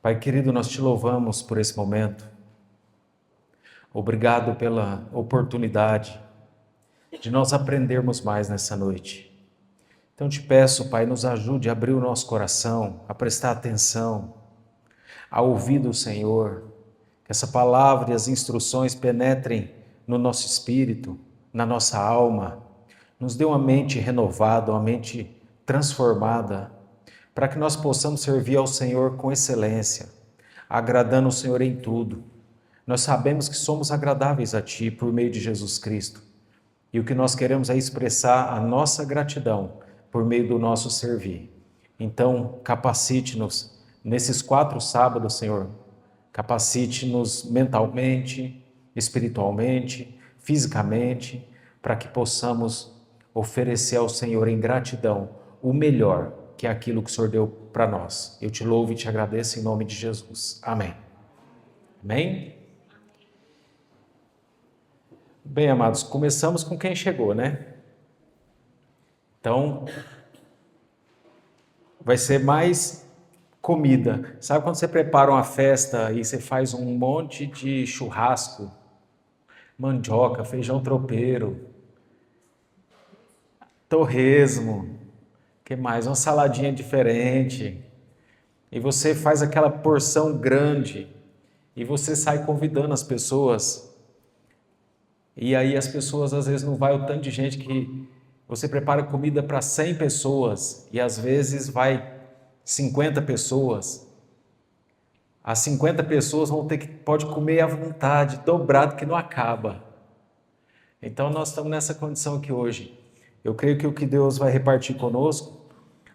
Pai querido, nós te louvamos por esse momento. Obrigado pela oportunidade de nós aprendermos mais nessa noite. Então te peço, Pai, nos ajude a abrir o nosso coração, a prestar atenção, a ouvir do Senhor, que essa palavra e as instruções penetrem no nosso espírito, na nossa alma, nos dê uma mente renovada, uma mente transformada, para que nós possamos servir ao Senhor com excelência, agradando o Senhor em tudo. Nós sabemos que somos agradáveis a Ti por meio de Jesus Cristo. E o que nós queremos é expressar a nossa gratidão por meio do nosso servir. Então, capacite-nos nesses 4 sábados, Senhor. Capacite-nos mentalmente, espiritualmente, fisicamente, para que possamos oferecer ao Senhor em gratidão o melhor, que é aquilo que o Senhor deu para nós. Eu te louvo e te agradeço em nome de Jesus. Amém. Amém? Bem, amados, começamos com quem chegou, né? Então, vai ser mais comida. Sabe quando você prepara uma festa e você faz um monte de churrasco, mandioca, feijão tropeiro, torresmo, que mais? Uma saladinha diferente. E você faz aquela porção grande e você sai convidando as pessoas. E aí as pessoas às vezes não vai o tanto de gente que você prepara comida para 100 pessoas e às vezes vai 50 pessoas. As 50 pessoas pode comer à vontade, dobrado que não acaba. Então nós estamos nessa condição aqui hoje. Eu creio que o que Deus vai repartir conosco,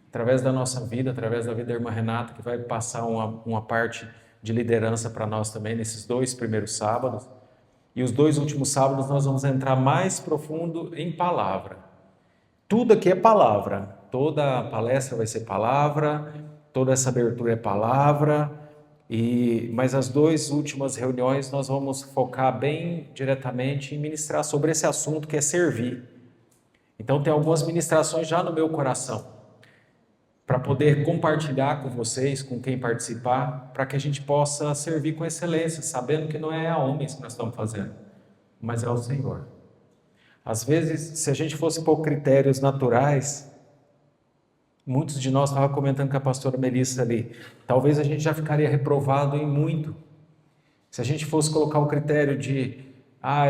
através da nossa vida, através da vida da irmã Renata, que vai passar uma parte de liderança para nós também nesses 2 primeiros sábados. E os 2 últimos sábados nós vamos entrar mais profundo em palavra. Tudo aqui é palavra. Toda a palestra vai ser palavra, toda essa abertura é palavra. Mas as 2 últimas reuniões nós vamos focar bem diretamente em ministrar sobre esse assunto que é servir. Então tem algumas ministrações já no meu coração, para poder compartilhar com vocês, com quem participar, para que a gente possa servir com excelência, sabendo que não é a homens que nós estamos fazendo, mas é ao Senhor. Às vezes, se a gente fosse por critérios naturais, muitos de nós estavam comentando com a pastora Melissa ali, talvez a gente já ficaria reprovado em muito. Se a gente fosse colocar o critério de,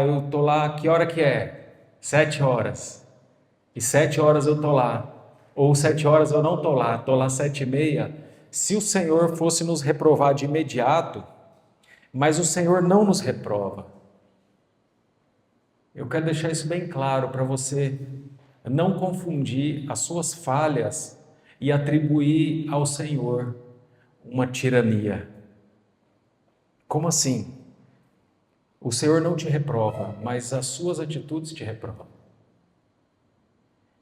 eu estou lá, que hora que é? 7 horas. E 7 horas eu estou lá. Ou 7 horas eu não estou lá 7h30, se o Senhor fosse nos reprovar de imediato, mas o Senhor não nos reprova. Eu quero deixar isso bem claro para você não confundir as suas falhas e atribuir ao Senhor uma tirania. Como assim? O Senhor não te reprova, mas as suas atitudes te reprovam.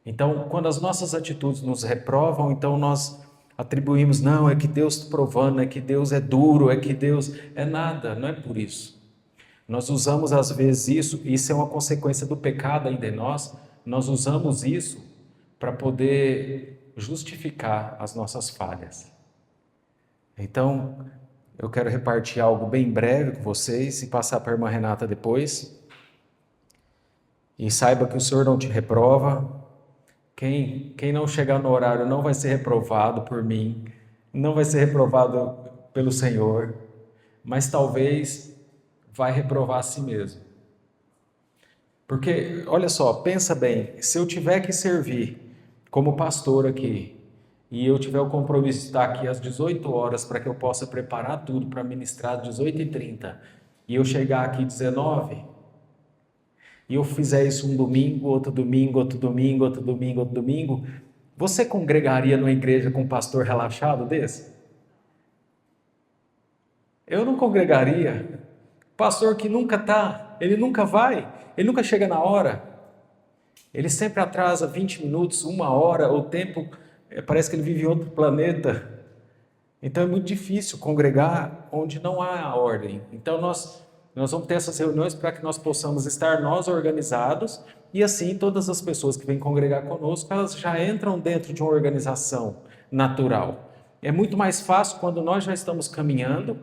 Então, quando as nossas atitudes nos reprovam, então nós atribuímos, não, é que Deus está provando, é que Deus é duro, é que Deus é nada, não é por isso. Nós usamos às vezes isso é uma consequência do pecado ainda em nós usamos isso para poder justificar as nossas falhas. Então, eu quero repartir algo bem breve com vocês e passar para a irmã Renata depois. E saiba que o Senhor não te reprova. Quem não chegar no horário não vai ser reprovado por mim, não vai ser reprovado pelo Senhor, mas talvez vai reprovar a si mesmo. Porque, olha só, pensa bem, se eu tiver que servir como pastor aqui, e eu tiver o compromisso de estar aqui às 18 horas para que eu possa preparar tudo para ministrar às 18h30, e eu chegar aqui às 19h, e eu fizer isso um domingo, outro domingo, outro domingo, outro domingo, outro domingo, você congregaria numa igreja com um pastor relaxado desse? Eu não congregaria. Pastor que nunca está, ele nunca vai, ele nunca chega na hora. Ele sempre atrasa 20 minutos, 1 hora, o tempo parece que ele vive em outro planeta. Então é muito difícil congregar onde não há a ordem. Então nós vamos ter essas reuniões para que nós possamos estar nós organizados e assim todas as pessoas que vêm congregar conosco, elas já entram dentro de uma organização natural. É muito mais fácil quando nós já estamos caminhando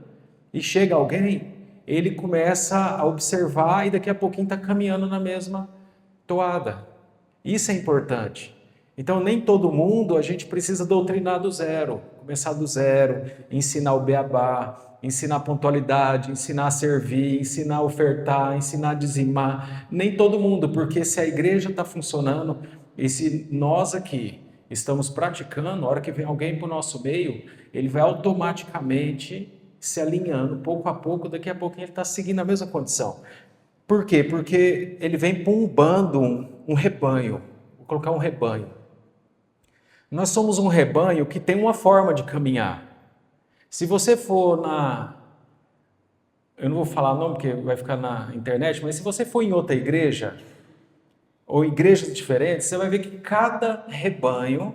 e chega alguém, ele começa a observar e daqui a pouquinho está caminhando na mesma toada. Isso é importante. Então, nem todo mundo a gente precisa doutrinar do zero, começar do zero, ensinar o beabá, ensinar a pontualidade, ensinar a servir, ensinar a ofertar, ensinar a dizimar. Nem todo mundo, porque se a igreja está funcionando e se nós aqui estamos praticando, a hora que vem alguém para o nosso meio, ele vai automaticamente se alinhando, pouco a pouco, daqui a pouquinho ele está seguindo a mesma condição. Por quê? Porque ele vem para um bando, um rebanho. Vou colocar um rebanho. Nós somos um rebanho que tem uma forma de caminhar. Se você for eu não vou falar o nome porque vai ficar na internet, mas se você for em outra igreja, ou igrejas diferentes, você vai ver que cada rebanho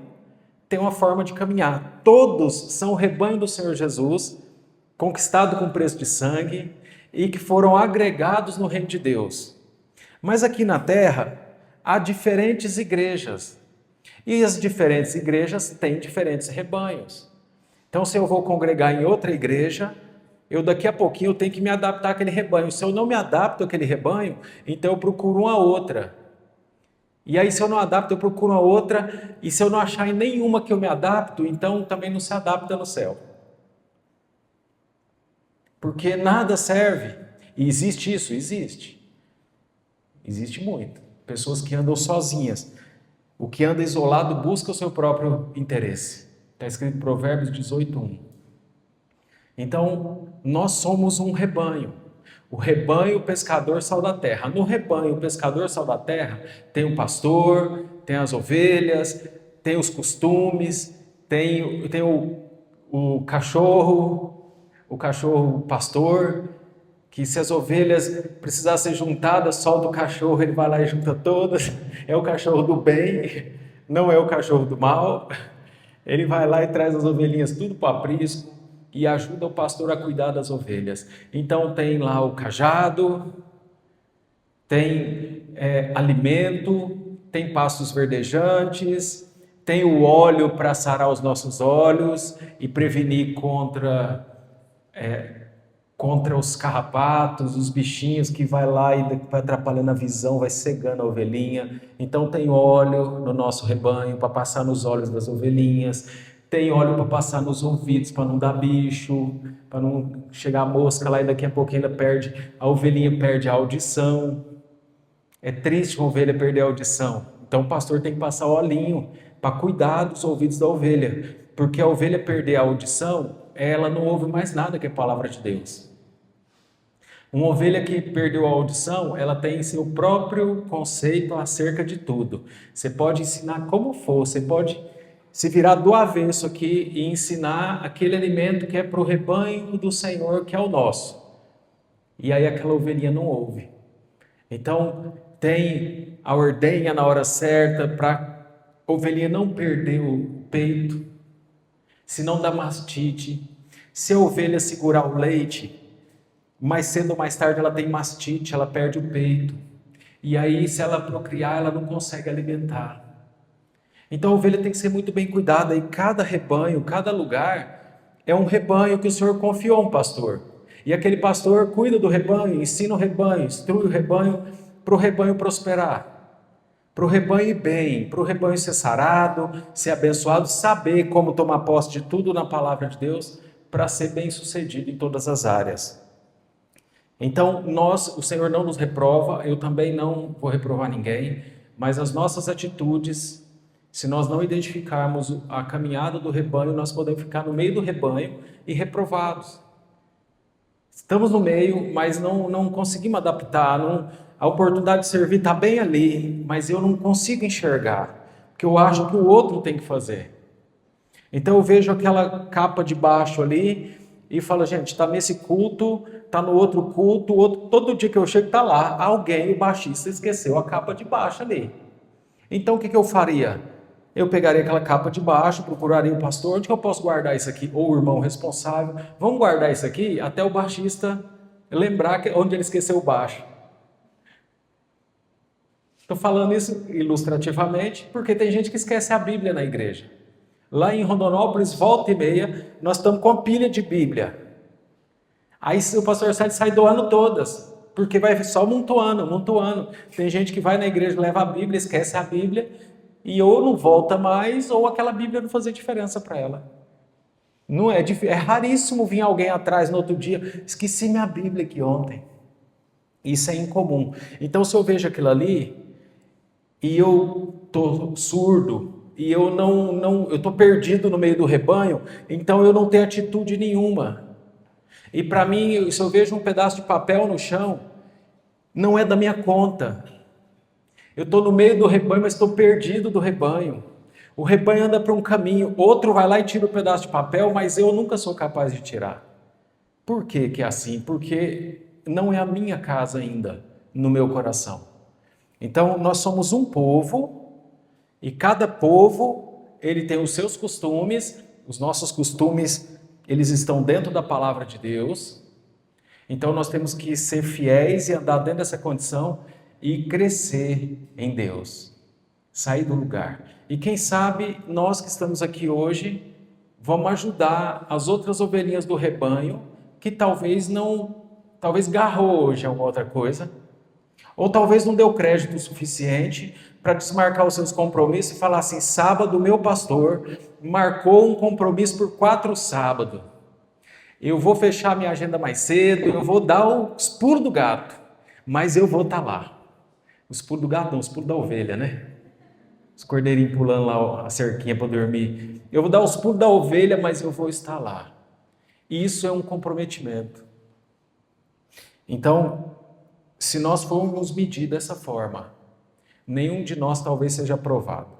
tem uma forma de caminhar. Todos são o rebanho do Senhor Jesus, conquistado com preço de sangue, e que foram agregados no reino de Deus. Mas aqui na terra, há diferentes igrejas. E as diferentes igrejas têm diferentes rebanhos. Então, se eu vou congregar em outra igreja, daqui a pouquinho eu tenho que me adaptar àquele rebanho. Se eu não me adapto àquele rebanho, então eu procuro uma outra. E aí, se eu não adapto, eu procuro uma outra. E se eu não achar em nenhuma que eu me adapto, então também não se adapta no céu. Porque nada serve. E existe isso? Existe. Existe muito. Pessoas que andam sozinhas. O que anda isolado busca o seu próprio interesse. Está escrito em Provérbios 18:1. Então, nós somos um rebanho. O rebanho, o pescador, sal da terra. No rebanho, o pescador, sal da terra, tem o pastor, tem as ovelhas, tem os costumes, tem o cachorro pastor, que se as ovelhas precisassem ser juntadas, solta o cachorro, ele vai lá e junta todas. É o cachorro do bem, não é o cachorro do mal. Ele vai lá e traz as ovelhinhas tudo para o aprisco e ajuda o pastor a cuidar das ovelhas. Então tem lá o cajado, tem alimento, tem pastos verdejantes, tem o óleo para sarar os nossos olhos e prevenir contra os carrapatos, os bichinhos que vai lá e vai atrapalhando a visão, vai cegando a ovelhinha. Então tem óleo no nosso rebanho para passar nos olhos das ovelhinhas, tem óleo para passar nos ouvidos para não dar bicho, para não chegar a mosca lá e daqui a pouco ainda a ovelhinha perde a audição. É triste uma ovelha perder a audição. Então o pastor tem que passar olhinho para cuidar dos ouvidos da ovelha, porque a ovelha perder a audição, ela não ouve mais nada que é a palavra de Deus. Uma ovelha que perdeu a audição, ela tem seu próprio conceito acerca de tudo. Você pode ensinar como for, você pode se virar do avesso aqui e ensinar aquele alimento que é para o rebanho do Senhor, que é o nosso. E aí aquela ovelhinha não ouve. Então, tem a ordenha na hora certa para a ovelhinha não perder o peito, se não dá mastite. Se a ovelha segurar o leite, mais cedo ou mais tarde ela tem mastite, ela perde o peito. E aí, se ela procriar, ela não consegue alimentar. Então a ovelha tem que ser muito bem cuidada. E cada rebanho, cada lugar, é um rebanho que o Senhor confiou a um pastor. E aquele pastor cuida do rebanho, ensina o rebanho, instrui o rebanho para o rebanho prosperar. Para o rebanho ir bem, para o rebanho ser sarado, ser abençoado, saber como tomar posse de tudo na palavra de Deus, para ser bem sucedido em todas as áreas. Então, o Senhor não nos reprova, eu também não vou reprovar ninguém, mas as nossas atitudes, se nós não identificarmos a caminhada do rebanho, nós podemos ficar no meio do rebanho e reprovados. Estamos no meio, mas não conseguimos adaptar, a oportunidade de servir está bem ali, mas eu não consigo enxergar, porque eu acho que o outro tem que fazer. Então eu vejo aquela capa de baixo ali e falo, gente, está nesse culto, está no outro culto, todo dia que eu chego está lá, alguém, o baixista, esqueceu a capa de baixo ali. Então o que eu faria? Eu pegaria aquela capa de baixo, procuraria o pastor, onde que eu posso guardar isso aqui? Ou o irmão responsável, vamos guardar isso aqui até o baixista lembrar onde ele esqueceu o baixo. Estou falando isso ilustrativamente porque tem gente que esquece a Bíblia na igreja. Lá em Rondonópolis, volta e meia, nós estamos com pilha de Bíblia. Aí o pastor Sérgio sai doando todas, porque vai só amontoando. Tem gente que vai na igreja, leva a Bíblia, esquece a Bíblia, e ou não volta mais, ou aquela Bíblia não fazia diferença para ela. Não é, é raríssimo vir alguém atrás no outro dia, esqueci minha Bíblia aqui ontem. Isso é incomum. Então, se eu vejo aquilo ali, e eu estou surdo, e eu eu estou perdido no meio do rebanho, então eu não tenho atitude nenhuma. E para mim, se eu vejo um pedaço de papel no chão, não é da minha conta. Eu estou no meio do rebanho, mas estou perdido do rebanho. O rebanho anda para um caminho, outro vai lá e tira um pedaço de papel, mas eu nunca sou capaz de tirar. Por que que é assim? Porque não é a minha casa ainda, no meu coração. Então, nós somos um povo, e cada povo, ele tem os seus costumes, os nossos costumes, eles estão dentro da palavra de Deus. Então, nós temos que ser fiéis e andar dentro dessa condição e crescer em Deus, sair do lugar. E quem sabe, nós que estamos aqui hoje, vamos ajudar as outras ovelhinhas do rebanho, que talvez garrou hoje alguma outra coisa, ou talvez não deu crédito suficiente para desmarcar os seus compromissos e falar assim, sábado meu pastor marcou um compromisso por 4 sábados. Eu vou fechar minha agenda mais cedo, eu vou dar os pulos do gato, mas eu vou estar lá. Os pulos do gato não, os pulos da ovelha, né? Os cordeirinhos pulando lá a cerquinha para dormir. Eu vou dar os pulos da ovelha, mas eu vou estar lá. Isso é um comprometimento. Então, se nós formos medir dessa forma, nenhum de nós talvez seja aprovado.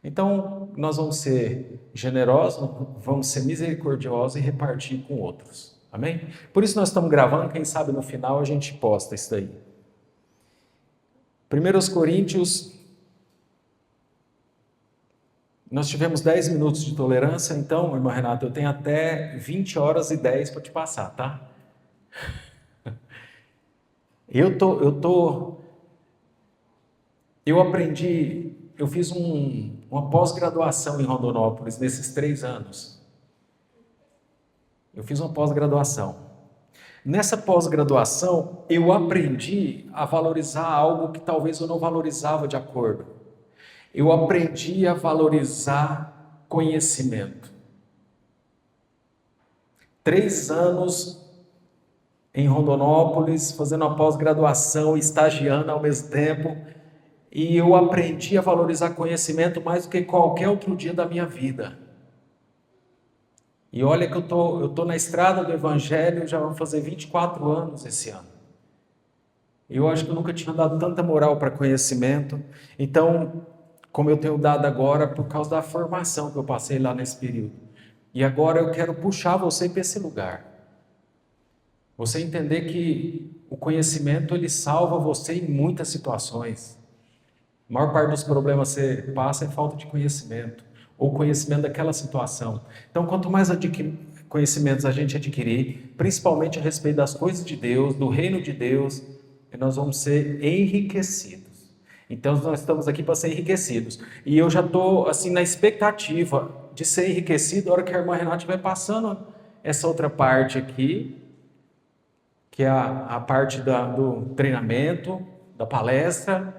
Então, nós vamos ser generosos, vamos ser misericordiosos e repartir com outros. Amém? Por isso nós estamos gravando, quem sabe no final a gente posta isso daí. 1 Coríntios, nós tivemos 10 minutos de tolerância, então, irmã Renata, eu tenho até 20 horas e 10 para te passar, tá? Eu aprendi, eu fiz uma pós-graduação em Rondonópolis nesses 3 anos. Eu fiz uma pós-graduação. Nessa pós-graduação, eu aprendi a valorizar algo que talvez eu não valorizava de acordo. Eu aprendi a valorizar conhecimento. 3 anos em Rondonópolis, fazendo uma pós-graduação, estagiando ao mesmo tempo, e eu aprendi a valorizar conhecimento mais do que qualquer outro dia da minha vida. E olha que eu tô na estrada do Evangelho, já vão fazer 24 anos esse ano. Eu acho que eu nunca tinha dado tanta moral para conhecimento, então, como eu tenho dado agora, por causa da formação que eu passei lá nesse período. E agora eu quero puxar você para esse lugar. Você entender que o conhecimento, ele salva você em muitas situações. A maior parte dos problemas que você passa é falta de conhecimento, ou conhecimento daquela situação. Então, quanto mais conhecimentos a gente adquirir, principalmente a respeito das coisas de Deus, do reino de Deus, nós vamos ser enriquecidos. Então, nós estamos aqui para ser enriquecidos. E eu já estou, assim, na expectativa de ser enriquecido na hora que a irmã Renata estiver passando essa outra parte aqui, que é a parte do treinamento, da palestra.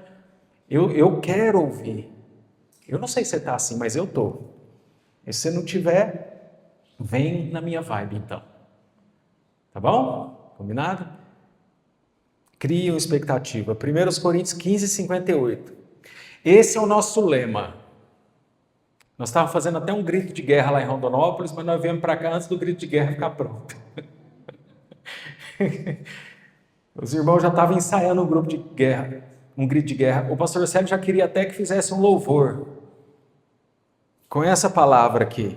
Eu quero ouvir. Eu não sei se você está assim, mas eu estou. E se você não tiver, vem na minha vibe então. Tá bom? Combinado? Crie uma expectativa. 1 Coríntios 15, 58. Esse é o nosso lema. Nós estávamos fazendo até um grito de guerra lá em Rondonópolis, mas nós viemos para cá antes do grito de guerra ficar pronto. Os irmãos já estavam ensaiando um grito de guerra. O pastor Sérgio já queria até que fizesse um louvor com essa palavra aqui,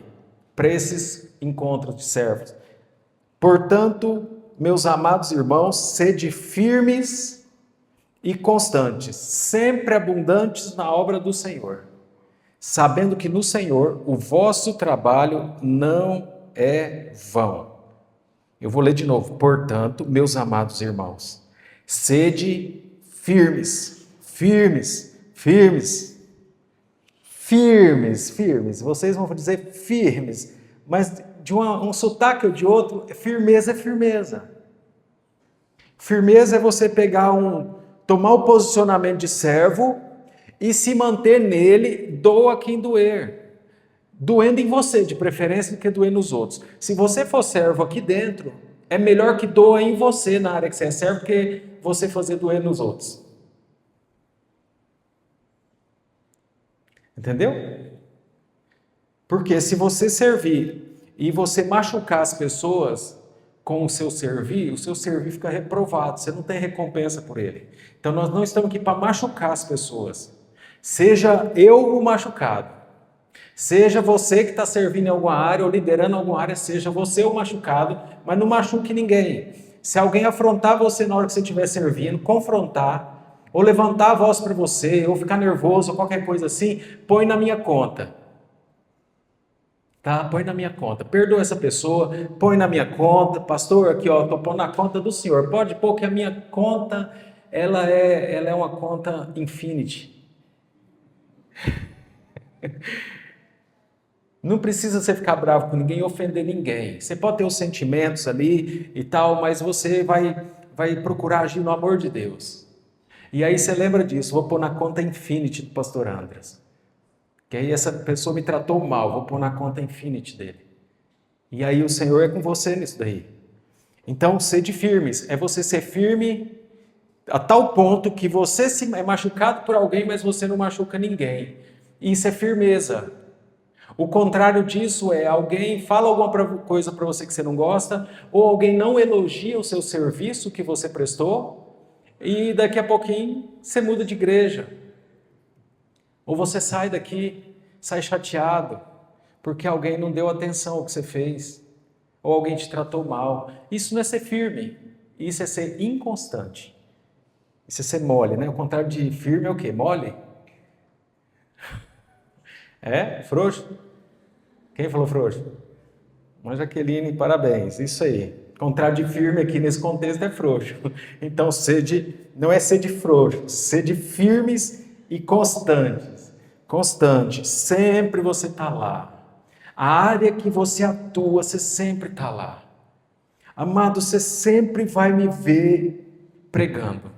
para esses encontros de servos. Portanto, meus amados irmãos, sede firmes e constantes, sempre abundantes na obra do Senhor, sabendo que no Senhor o vosso trabalho não é vão. Eu vou ler de novo. Portanto, meus amados irmãos, sede firmes, firmes, firmes, firmes, firmes. Vocês vão dizer firmes, mas de um sotaque ou de outro, firmeza é firmeza. Firmeza é você tomar o posicionamento de servo e se manter nele, doa quem doer. Doendo em você, de preferência, do que doer nos outros. Se você for servo aqui dentro, é melhor que doa em você na área que você é servo, que você fazer doer nos outros. Entendeu? Porque se você servir e você machucar as pessoas com o seu servir fica reprovado, você não tem recompensa por ele. Então nós não estamos aqui para machucar as pessoas. Seja eu o machucado, seja você que está servindo em alguma área ou liderando alguma área, seja você o machucado, mas não machuque ninguém. Se alguém afrontar você na hora que você estiver servindo, confrontar, ou levantar a voz para você, ou ficar nervoso, ou qualquer coisa assim, põe na minha conta. Tá? Põe na minha conta. Perdoa essa pessoa, põe na minha conta. Pastor, aqui ó, estou pondo na conta do senhor. Pode pôr que a minha conta, ela é uma conta infinity. Não precisa você ficar bravo com ninguém e ofender ninguém. Você pode ter os sentimentos ali e tal, mas você vai procurar agir no amor de Deus. E aí você lembra disso, vou pôr na conta infinity do pastor Andras. Que aí essa pessoa me tratou mal, vou pôr na conta infinity dele. E aí o Senhor é com você nisso daí. Então, sede firmes, é você ser firme a tal ponto que você é machucado por alguém, mas você não machuca ninguém. Isso é firmeza. O contrário disso é alguém fala alguma coisa para você que você não gosta, ou alguém não elogia o seu serviço que você prestou, e daqui a pouquinho você muda de igreja. Ou você sai daqui, sai chateado, porque alguém não deu atenção ao que você fez, ou alguém te tratou mal. Isso não é ser firme, isso é ser inconstante. Isso é ser mole, né? O contrário de firme é o quê? Mole? É? Frouxo? Quem falou frouxo? Mas Jaqueline, parabéns, isso aí. O contrário de firme aqui nesse contexto é frouxo. Então, não é ser de frouxo, ser de firmes e constantes. Constante, sempre você está lá. A área que você atua, você sempre está lá. Amado, você sempre vai me ver pregando.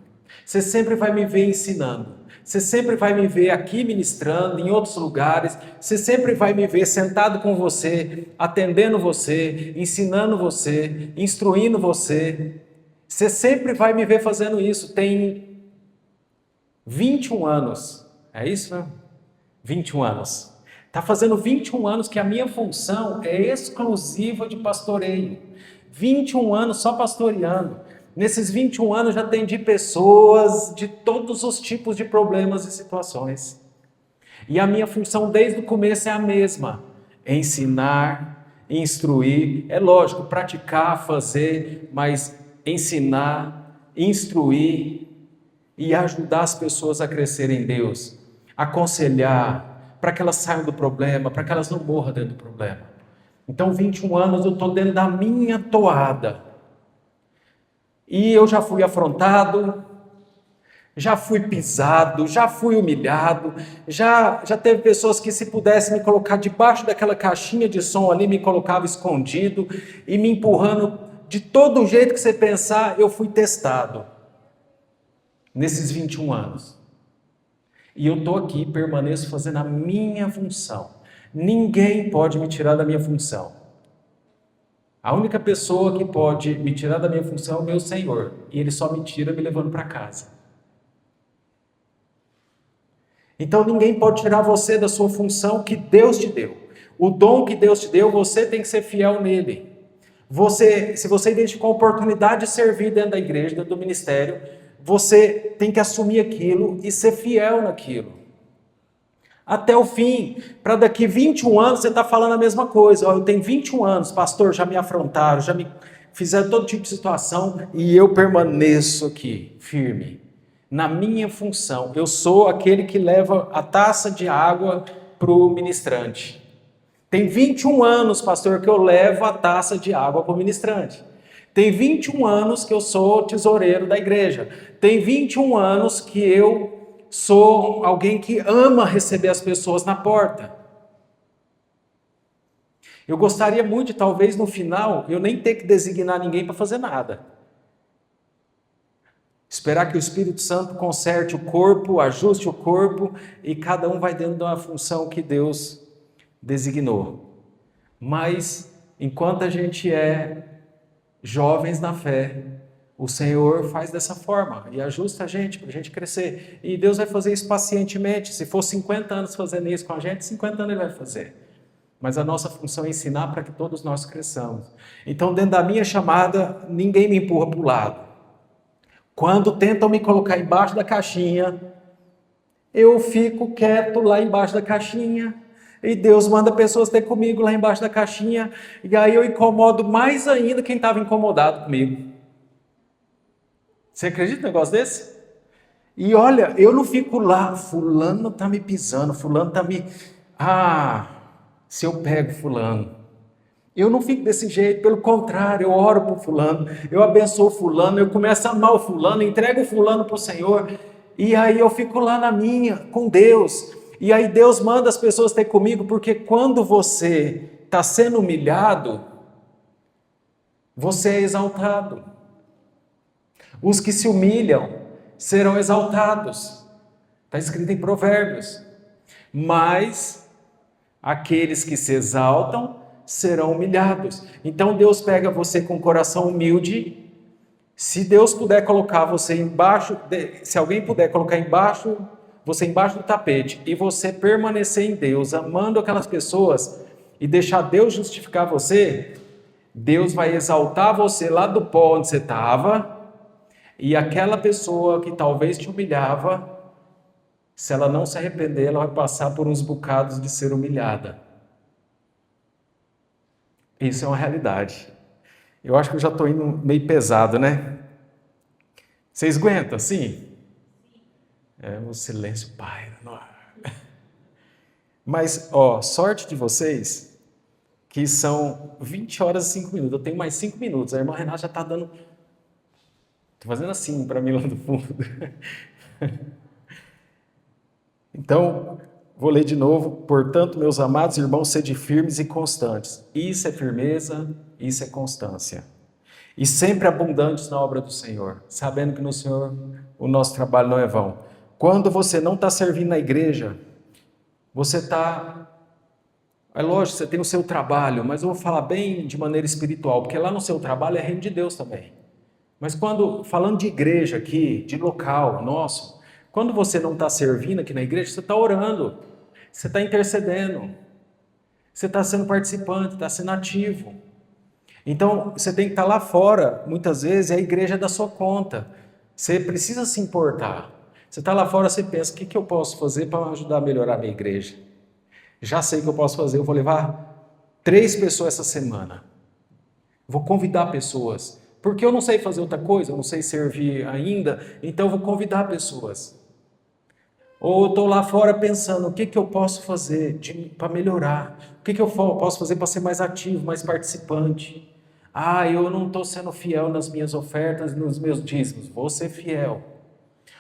Você sempre vai me ver ensinando. Você sempre vai me ver aqui ministrando, em outros lugares. Você sempre vai me ver sentado com você, atendendo você, ensinando você, instruindo você. Você sempre vai me ver fazendo isso. Tem 21 anos. É isso, né? 21 anos. Está fazendo 21 anos que a minha função é exclusiva de pastoreio. 21 anos só pastoreando. Nesses 21 anos já atendi pessoas de todos os tipos de problemas e situações. E a minha função desde o começo é a mesma: ensinar, instruir. É lógico, praticar, fazer, mas ensinar, instruir e ajudar as pessoas a crescerem em Deus. Aconselhar, para que elas saiam do problema, para que elas não morram dentro do problema. Então, 21 anos eu estou dentro da minha toada. E eu já fui afrontado, já fui pisado, já fui humilhado, já teve pessoas que se pudessem me colocar debaixo daquela caixinha de som ali, me colocava escondido e me empurrando de todo jeito que você pensar, eu fui testado. Nesses 21 anos. E eu estou aqui, permaneço fazendo a minha função. Ninguém pode me tirar da minha função. A única pessoa que pode me tirar da minha função é o meu Senhor. E Ele só me tira me levando para casa. Então ninguém pode tirar você da sua função que Deus te deu. O dom que Deus te deu, você tem que ser fiel nele. Se você identificou a oportunidade de servir dentro da igreja, dentro do ministério, você tem que assumir aquilo e ser fiel naquilo. Até o fim, para daqui 21 anos você está falando a mesma coisa. Eu tenho 21 anos, pastor, já me afrontaram, já me fizeram todo tipo de situação e eu permaneço aqui, firme, na minha função. Eu sou aquele que leva a taça de água para o ministrante. Tem 21 anos, pastor, que eu levo a taça de água para o ministrante. Tem 21 anos que eu sou tesoureiro da igreja. Tem 21 anos que eu sou alguém que ama receber as pessoas na porta. Eu gostaria muito de, talvez, no final, eu nem ter que designar ninguém para fazer nada. Esperar que o Espírito Santo conserte o corpo, ajuste o corpo, e cada um vai dentro de uma função que Deus designou. Mas, enquanto a gente é jovens na fé, o Senhor faz dessa forma e ajusta a gente, para a gente crescer. E Deus vai fazer isso pacientemente. Se for 50 anos fazendo isso com a gente, 50 anos Ele vai fazer. Mas a nossa função é ensinar para que todos nós cresçamos. Então, dentro da minha chamada, ninguém me empurra para o lado. Quando tentam me colocar embaixo da caixinha, eu fico quieto lá embaixo da caixinha. E Deus manda pessoas ter comigo lá embaixo da caixinha. E aí eu incomodo mais ainda quem estava incomodado comigo. Você acredita num negócio desse? E olha, eu não fico lá, fulano está me pisando, fulano está me... se eu pego fulano. Eu não fico desse jeito, pelo contrário, eu oro por fulano, eu abençoo fulano, eu começo a amar o fulano, entrego o fulano para o Senhor, e aí eu fico lá na minha, com Deus, e aí Deus manda as pessoas ter comigo, porque quando você está sendo humilhado, você é exaltado. Os que se humilham serão exaltados, está escrito em Provérbios, mas aqueles que se exaltam serão humilhados. Então Deus pega você com o coração humilde. Se Deus puder colocar você embaixo, se alguém puder colocar você embaixo do tapete, e você permanecer em Deus, amando aquelas pessoas, e deixar Deus justificar você, Deus vai exaltar você lá do pó onde você estava, e aquela pessoa que talvez te humilhava, se ela não se arrepender, ela vai passar por uns bocados de ser humilhada. Isso é uma realidade. Eu acho que eu já estou indo meio pesado, né? Vocês aguentam, sim? O silêncio paira no ar. Mas, sorte de vocês, que são 20 horas e 5 minutos. Eu tenho mais 5 minutos. A irmã Renata já está dando... Estou fazendo assim para mim lá do fundo. Então, vou ler de novo. Portanto, meus amados irmãos, sede firmes e constantes. Isso é firmeza, isso é constância. E sempre abundantes na obra do Senhor, sabendo que no Senhor o nosso trabalho não é vão. Quando você não está servindo na igreja, você está... É lógico, você tem o seu trabalho, mas eu vou falar bem de maneira espiritual, porque lá no seu trabalho é reino de Deus também. Mas falando de igreja aqui, de local nosso, quando você não está servindo aqui na igreja, você está orando, você está intercedendo, você está sendo participante, está sendo ativo. Então, você tem que estar lá fora, muitas vezes, é a igreja da sua conta. Você precisa se importar. Você está lá fora, você pensa, o que eu posso fazer para ajudar a melhorar a minha igreja? Já sei o que eu posso fazer, eu vou levar 3 pessoas essa semana. Vou convidar pessoas. Porque eu não sei fazer outra coisa, eu não sei servir ainda, então eu vou convidar pessoas. Ou eu estou lá fora pensando, o que eu posso fazer para melhorar? O que eu posso fazer para ser mais ativo, mais participante? Eu não estou sendo fiel nas minhas ofertas, nos meus dízimos. Vou ser fiel.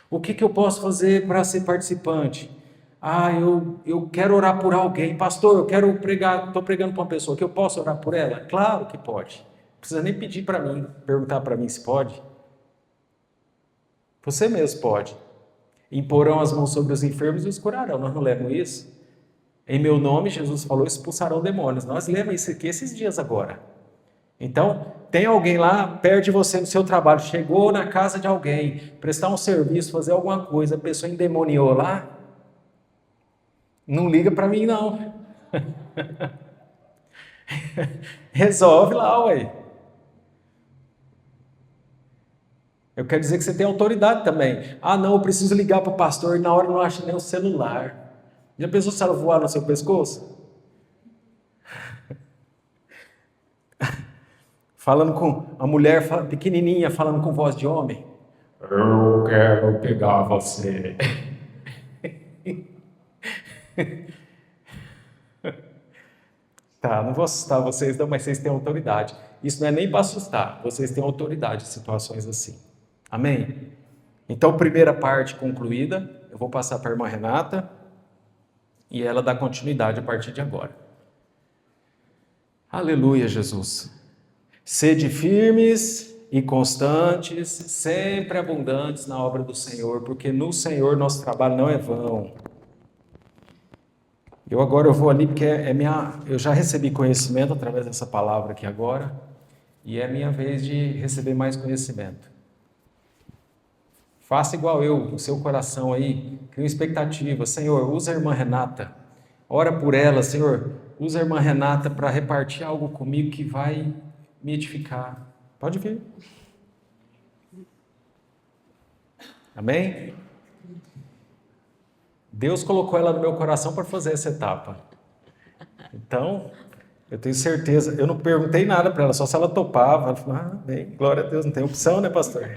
O que eu posso fazer para ser participante? Eu quero orar por alguém. Pastor, eu quero pregar, estou pregando para uma pessoa, que eu posso orar por ela? Claro que pode. Não precisa nem pedir para mim, perguntar para mim se pode. Você mesmo pode. Imporão as mãos sobre os enfermos e os curarão. Nós não lemos isso? Em meu nome, Jesus falou, expulsarão demônios. Nós lemos isso aqui esses dias agora. Então, tem alguém lá perto de você no seu trabalho, chegou na casa de alguém, prestar um serviço, fazer alguma coisa, a pessoa endemoniou lá, não liga para mim não. Resolve lá, ué. Eu quero dizer que você tem autoridade também. Não, eu preciso ligar para o pastor e na hora não acha nem o celular. Já pensou se ela voar no seu pescoço? Falando com a mulher pequenininha, falando com voz de homem. Eu quero pegar você. Tá, não vou assustar vocês não, mas vocês têm autoridade. Isso não é nem para assustar, vocês têm autoridade em situações assim. Amém? Então, primeira parte concluída. eu vou passar para a irmã Renata e ela dá continuidade a partir de agora. Aleluia, Jesus. Sede firmes e constantes, sempre abundantes na obra do Senhor, porque no Senhor nosso trabalho não é vão. Eu vou ali porque eu já recebi conhecimento através dessa palavra aqui agora, e é minha vez de receber mais conhecimento. Faça igual eu, no seu coração aí, crie uma expectativa. Senhor, usa a irmã Renata, ora por ela, Senhor, usa a irmã Renata para repartir algo comigo que vai me edificar. Pode vir. Amém? Deus colocou ela no meu coração para fazer essa etapa. Então, eu tenho certeza, eu não perguntei nada para ela, só se ela topava. Ela falou, bem, glória a Deus, não tem opção, né, pastor?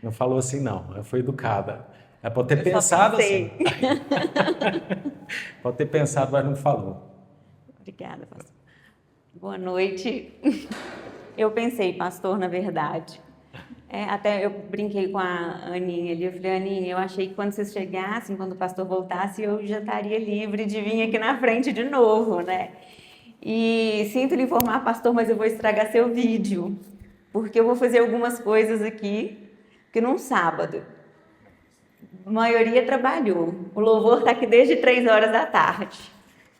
Não falou assim, não, ela foi educada. Ela pode ter pensado assim. Pode ter pensado, mas não falou. Obrigada, pastor. Boa noite. Eu pensei, pastor, na verdade. Até eu brinquei com a Aninha ali, eu falei, Aninha, eu achei que quando vocês chegassem, quando o pastor voltasse, eu já estaria livre de vir aqui na frente de novo, né? E sinto lhe informar, pastor, mas eu vou estragar seu vídeo, porque eu vou fazer algumas coisas aqui, que num sábado, a maioria trabalhou, o louvor está aqui desde 3 horas da tarde,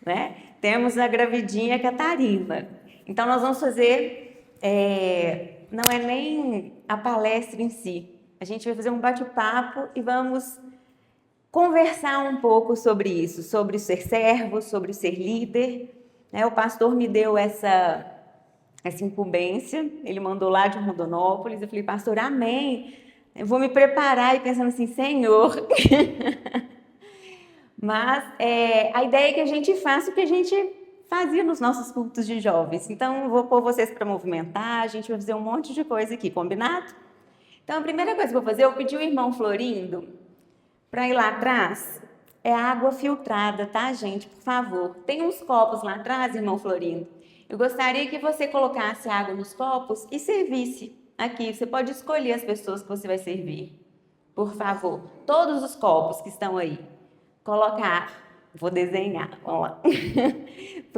né? Temos a gravidinha Catarina, então nós vamos fazer... não é nem a palestra em si. A gente vai fazer um bate-papo e vamos conversar um pouco sobre isso, sobre o ser servo, sobre o ser líder. O pastor me deu essa incumbência, ele mandou lá de Rondonópolis, eu falei, pastor, amém, eu vou me preparar e pensando assim, Senhor. Mas a ideia é que a gente faça o que a gente fazia nos nossos cultos de jovens. Então, eu vou pôr vocês para movimentar, a gente vai fazer um monte de coisa aqui, combinado? Então, a primeira coisa que eu vou fazer, eu pedi o irmão Florindo para ir lá atrás. É água filtrada, tá, gente? Por favor. Tem uns copos lá atrás, irmão Florindo. Eu gostaria que você colocasse água nos copos e servisse aqui. Você pode escolher as pessoas que você vai servir. Por favor. Todos os copos que estão aí. Colocar... Vou desenhar, vamos lá.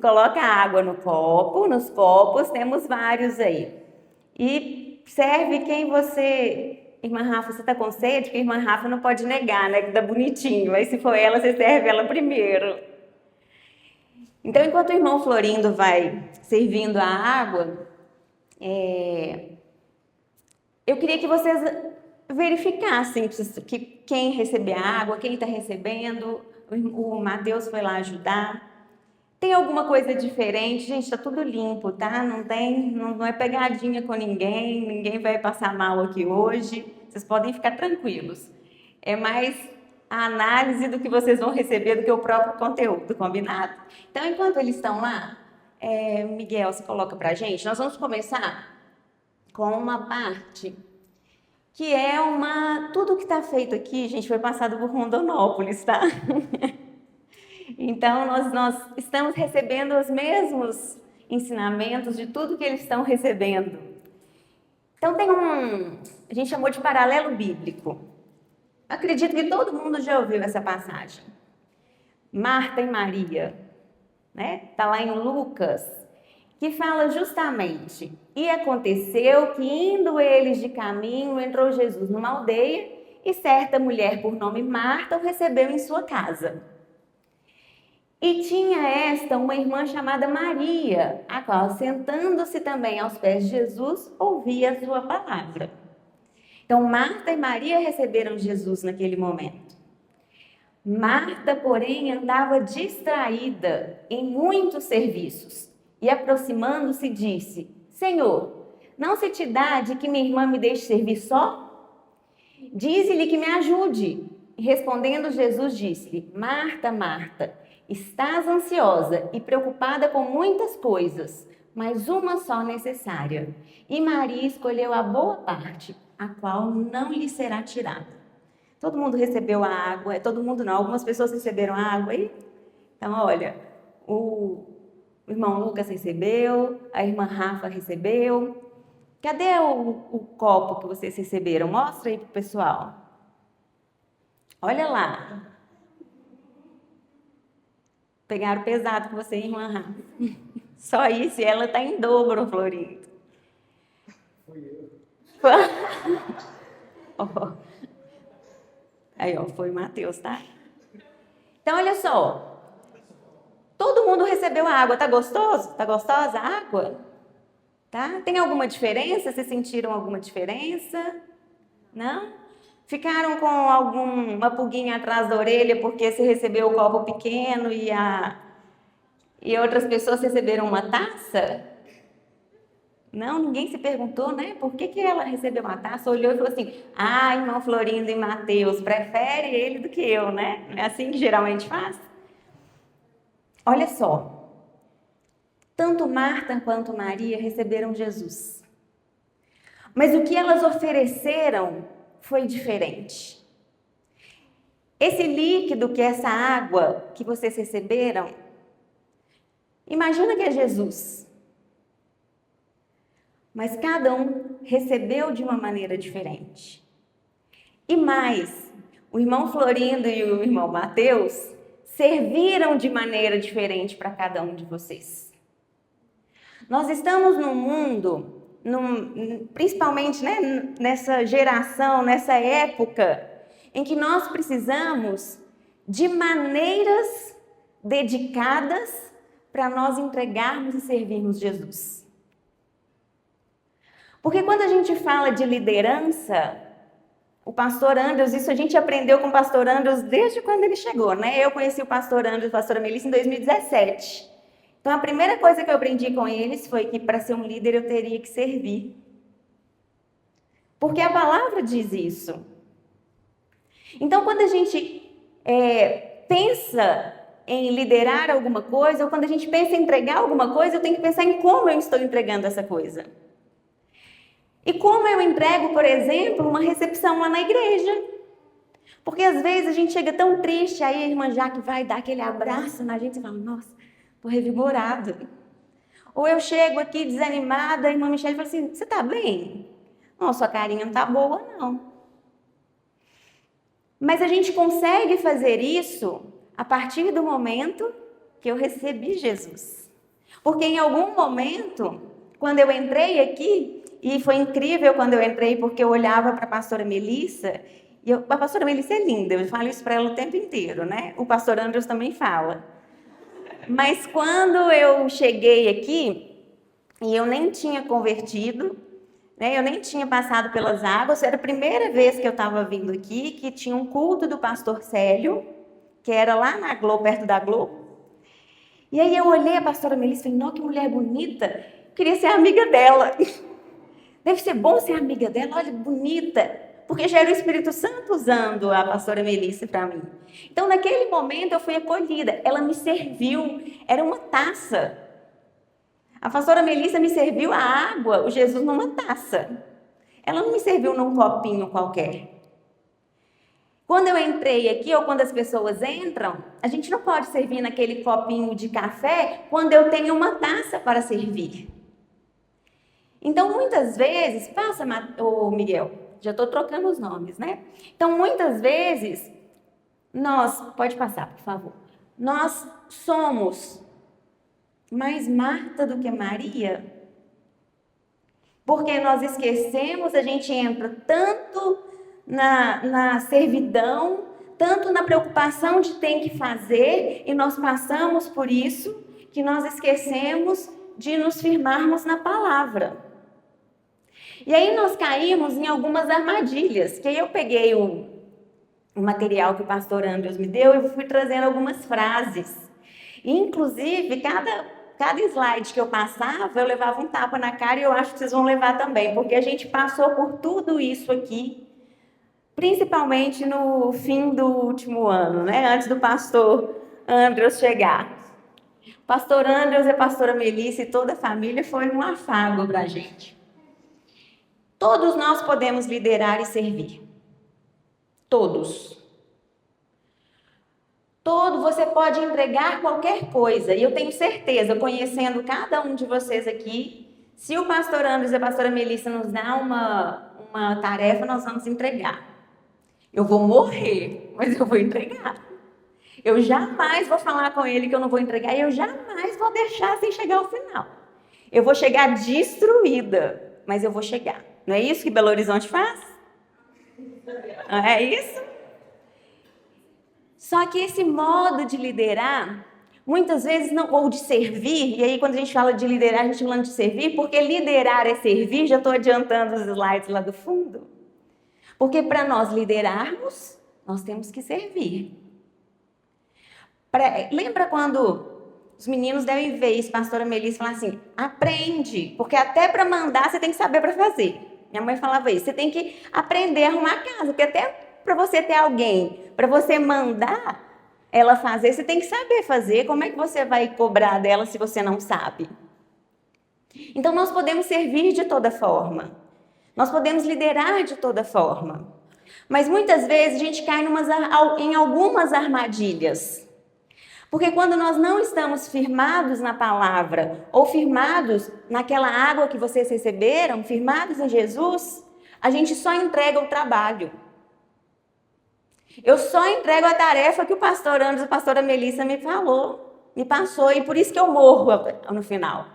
Coloca água no copo, nos copos, temos vários aí. E serve quem você... Irmã Rafa, você está com sede? Porque a irmã Rafa não pode negar, né? Que dá bonitinho. Aí se for ela, você serve ela primeiro. Então, enquanto o irmão Florindo vai servindo a água, eu queria que vocês verificassem que quem receber a água, quem está recebendo... O Mateus foi lá ajudar. Tem alguma coisa diferente? Gente, está tudo limpo, tá? Não é pegadinha com ninguém, ninguém vai passar mal aqui hoje. Vocês podem ficar tranquilos. É mais a análise do que vocês vão receber do que o próprio conteúdo, combinado? Então, enquanto eles estão lá, Miguel, você coloca pra gente, nós vamos começar com uma parte... que tudo que está feito aqui, gente, foi passado por Rondonópolis, tá? Então, nós estamos recebendo os mesmos ensinamentos de tudo que eles estão recebendo. Então, a gente chamou de paralelo bíblico. Acredito que todo mundo já ouviu essa passagem. Marta e Maria, né? Está lá em Lucas, que fala justamente, e aconteceu que indo eles de caminho, entrou Jesus numa aldeia e certa mulher por nome Marta o recebeu em sua casa. E tinha esta uma irmã chamada Maria, a qual, sentando-se também aos pés de Jesus, ouvia a sua palavra. Então, Marta e Maria receberam Jesus naquele momento. Marta, porém, andava distraída em muitos serviços. E aproximando-se, disse, Senhor, não se te dá de que minha irmã me deixe servir só? Dize-lhe que me ajude. E respondendo Jesus, disse-lhe, Marta, Marta, estás ansiosa e preocupada com muitas coisas, mas uma só necessária. E Maria escolheu a boa parte, a qual não lhe será tirada. Todo mundo recebeu a água, todo mundo não, algumas pessoas receberam a água aí. Então, olha, o irmão Lucas recebeu, a irmã Rafa recebeu. Cadê o copo que vocês receberam? Mostra aí pro pessoal. Olha lá. Pegaram pesado com você, irmã Rafa. Só isso, e ela está em dobro, Florindo. Fui eu. Ó. Aí, ó, foi o Mateus, tá? Então, olha só. Todo mundo recebeu a água. Tá gostoso? Tá gostosa a água? Tá? Tem alguma diferença? Vocês sentiram alguma diferença? Não? Ficaram com alguma pulguinha atrás da orelha porque você recebeu o copo pequeno e outras pessoas receberam uma taça? Não, ninguém se perguntou, né? Por que ela recebeu uma taça? Olhou e falou assim: ah, irmão Florindo e Mateus, prefere ele do que eu, né? Não é assim que geralmente faz? Olha só. Tanto Marta quanto Maria receberam Jesus. Mas o que elas ofereceram foi diferente. Esse líquido, que é essa água que vocês receberam, imagina que é Jesus. Mas cada um recebeu de uma maneira diferente. E mais, o irmão Florindo e o irmão Mateus serviram de maneira diferente para cada um de vocês. Nós estamos num mundo, principalmente, né, nessa geração, nessa época, em que nós precisamos de maneiras dedicadas para nós entregarmos e servirmos Jesus. Porque quando a gente fala de liderança, o pastor Andrews, isso a gente aprendeu com o pastor Andrews desde quando ele chegou, né? Eu conheci o pastor Andrews e a pastora Melissa em 2017. Então, a primeira coisa que eu aprendi com eles foi que para ser um líder eu teria que servir. Porque a palavra diz isso. Então, quando a gente pensa em liderar alguma coisa, ou quando a gente pensa em entregar alguma coisa, eu tenho que pensar em como eu estou entregando essa coisa. E como eu entrego, por exemplo, uma recepção lá na igreja. Porque às vezes a gente chega tão triste, aí a irmã Jaque vai dar aquele abraço na gente e fala: nossa, estou revigorada. Ou eu chego aqui desanimada, a irmã Michele fala assim: você está bem? Não, sua carinha não está boa, não. Mas a gente consegue fazer isso a partir do momento que eu recebi Jesus. Porque em algum momento, quando eu entrei aqui, e foi incrível quando eu entrei, porque eu olhava para a pastora Melissa, e a pastora Melissa é linda, eu falo isso para ela o tempo inteiro, né? O pastor Andrews também fala. Mas quando eu cheguei aqui, e eu nem tinha convertido, né? Eu nem tinha passado pelas águas, era a primeira vez que eu estava vindo aqui, que tinha um culto do pastor Célio, que era lá na Globo, perto da Globo. E aí eu olhei a pastora Melissa e falei: nossa, que mulher bonita, eu queria ser amiga dela. Deve ser bom ser amiga dela, olha, bonita. Porque já era o Espírito Santo usando a pastora Melissa para mim. Então, naquele momento, eu fui acolhida. Ela me serviu, era uma taça. A pastora Melissa me serviu a água, o Jesus numa taça. Ela não me serviu num copinho qualquer. Quando eu entrei aqui, ou quando as pessoas entram, a gente não pode servir naquele copinho de café quando eu tenho uma taça para servir. Então, muitas vezes, passa, ô Miguel, já estou trocando os nomes, né? Então, muitas vezes, pode passar, por favor, nós somos mais Marta do que Maria, porque nós esquecemos, a gente entra tanto na servidão, tanto na preocupação de ter que fazer, e nós passamos por isso, que nós esquecemos de nos firmarmos na palavra. E aí nós caímos em algumas armadilhas, que aí eu peguei o material que o pastor Andrews me deu e fui trazendo algumas frases. E, inclusive, cada slide que eu passava, eu levava um tapa na cara, e eu acho que vocês vão levar também, porque a gente passou por tudo isso aqui, principalmente no fim do último ano, né? Antes do pastor Andrews chegar. O pastor Andrews e a pastora Melissa e toda a família foi um afago para a gente. Todos nós podemos liderar e servir. Todos. Você pode entregar qualquer coisa. E eu tenho certeza, conhecendo cada um de vocês aqui, se o pastor Andrews e a pastora Melissa nos dão uma tarefa, nós vamos entregar. Eu vou morrer, mas eu vou entregar. Eu jamais vou falar com ele que eu não vou entregar e eu jamais vou deixar sem chegar ao final. Eu vou chegar destruída, mas eu vou chegar. Não é isso que Belo Horizonte faz? Não é isso? Só que esse modo de liderar, muitas vezes não, ou de servir, e aí quando a gente fala de liderar, a gente está falando de servir, porque liderar é servir, já estou adiantando os slides lá do fundo. Porque para nós liderarmos, nós temos que servir. Lembra quando os meninos devem ver isso, pastora Melissa falar assim, aprende, porque até para mandar você tem que saber para fazer. Minha mãe falava isso, você tem que aprender a arrumar a casa, porque até para você ter alguém, para você mandar ela fazer, você tem que saber fazer. Como é que você vai cobrar dela se você não sabe? Então nós podemos servir de toda forma. Nós podemos liderar de toda forma. Mas muitas vezes a gente cai em algumas armadilhas. Porque quando nós não estamos firmados na palavra, ou firmados naquela água que vocês receberam, firmados em Jesus, a gente só entrega o trabalho. Eu só entrego a tarefa que o pastor Anderson e a pastora Melissa me passou, e por isso que eu morro no final.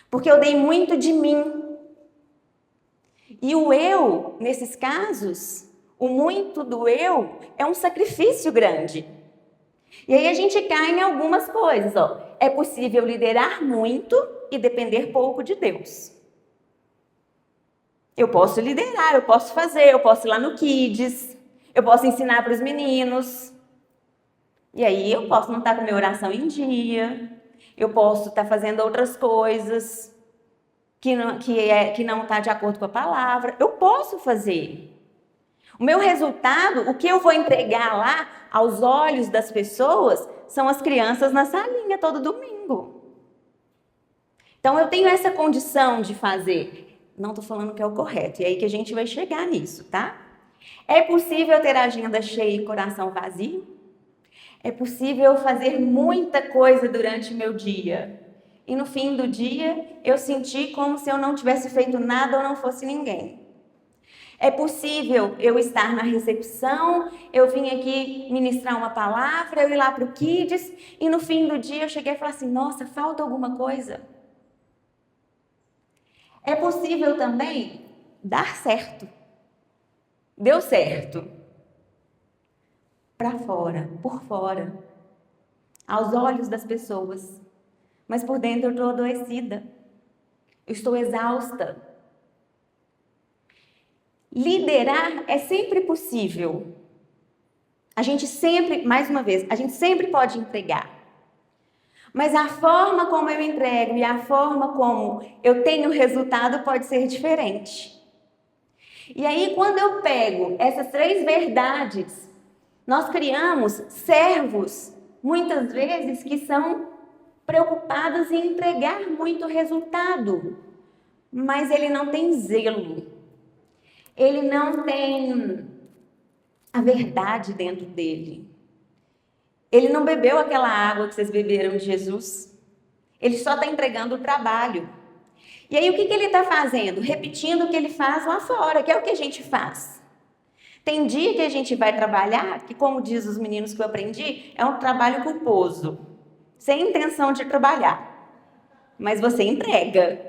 Porque eu dei muito de mim. E o eu, nesses casos, o muito do eu é um sacrifício grande. E aí a gente cai em algumas coisas. É possível liderar muito e depender pouco de Deus. Eu posso liderar, eu posso fazer, eu posso ir lá no Kids, eu posso ensinar para os meninos. E aí eu posso não estar com minha oração em dia, eu posso estar fazendo outras coisas que não está de acordo com a palavra. Eu posso fazer. O meu resultado, o que eu vou entregar lá aos olhos das pessoas, são as crianças na salinha todo domingo. Então eu tenho essa condição de fazer. Não estou falando que é o correto, e aí que a gente vai chegar nisso, tá? É possível ter agenda cheia e coração vazio? É possível fazer muita coisa durante o meu dia e no fim do dia eu senti como se eu não tivesse feito nada ou não fosse ninguém. É possível eu estar na recepção, eu vim aqui ministrar uma palavra, eu ir lá para o Kids e no fim do dia eu cheguei e falei assim, nossa, falta alguma coisa. É possível também dar certo. Deu certo. Para fora, por fora, aos olhos das pessoas. Mas por dentro eu estou adoecida. Eu estou exausta. Liderar é sempre possível. A gente sempre, mais uma vez, a gente sempre pode entregar. Mas a forma como eu entrego e a forma como eu tenho resultado pode ser diferente. E aí, quando eu pego essas 3 verdades, nós criamos servos, muitas vezes, que são preocupados em entregar muito resultado. Mas ele não tem zelo. Ele não tem a verdade dentro dele. Ele não bebeu aquela água que vocês beberam de Jesus. Ele só está entregando o trabalho. E aí o que ele está fazendo? Repetindo o que ele faz lá fora, que é o que a gente faz. Tem dia que a gente vai trabalhar, que como diz os meninos que eu aprendi, é um trabalho culposo. Sem intenção de trabalhar. Mas você entrega.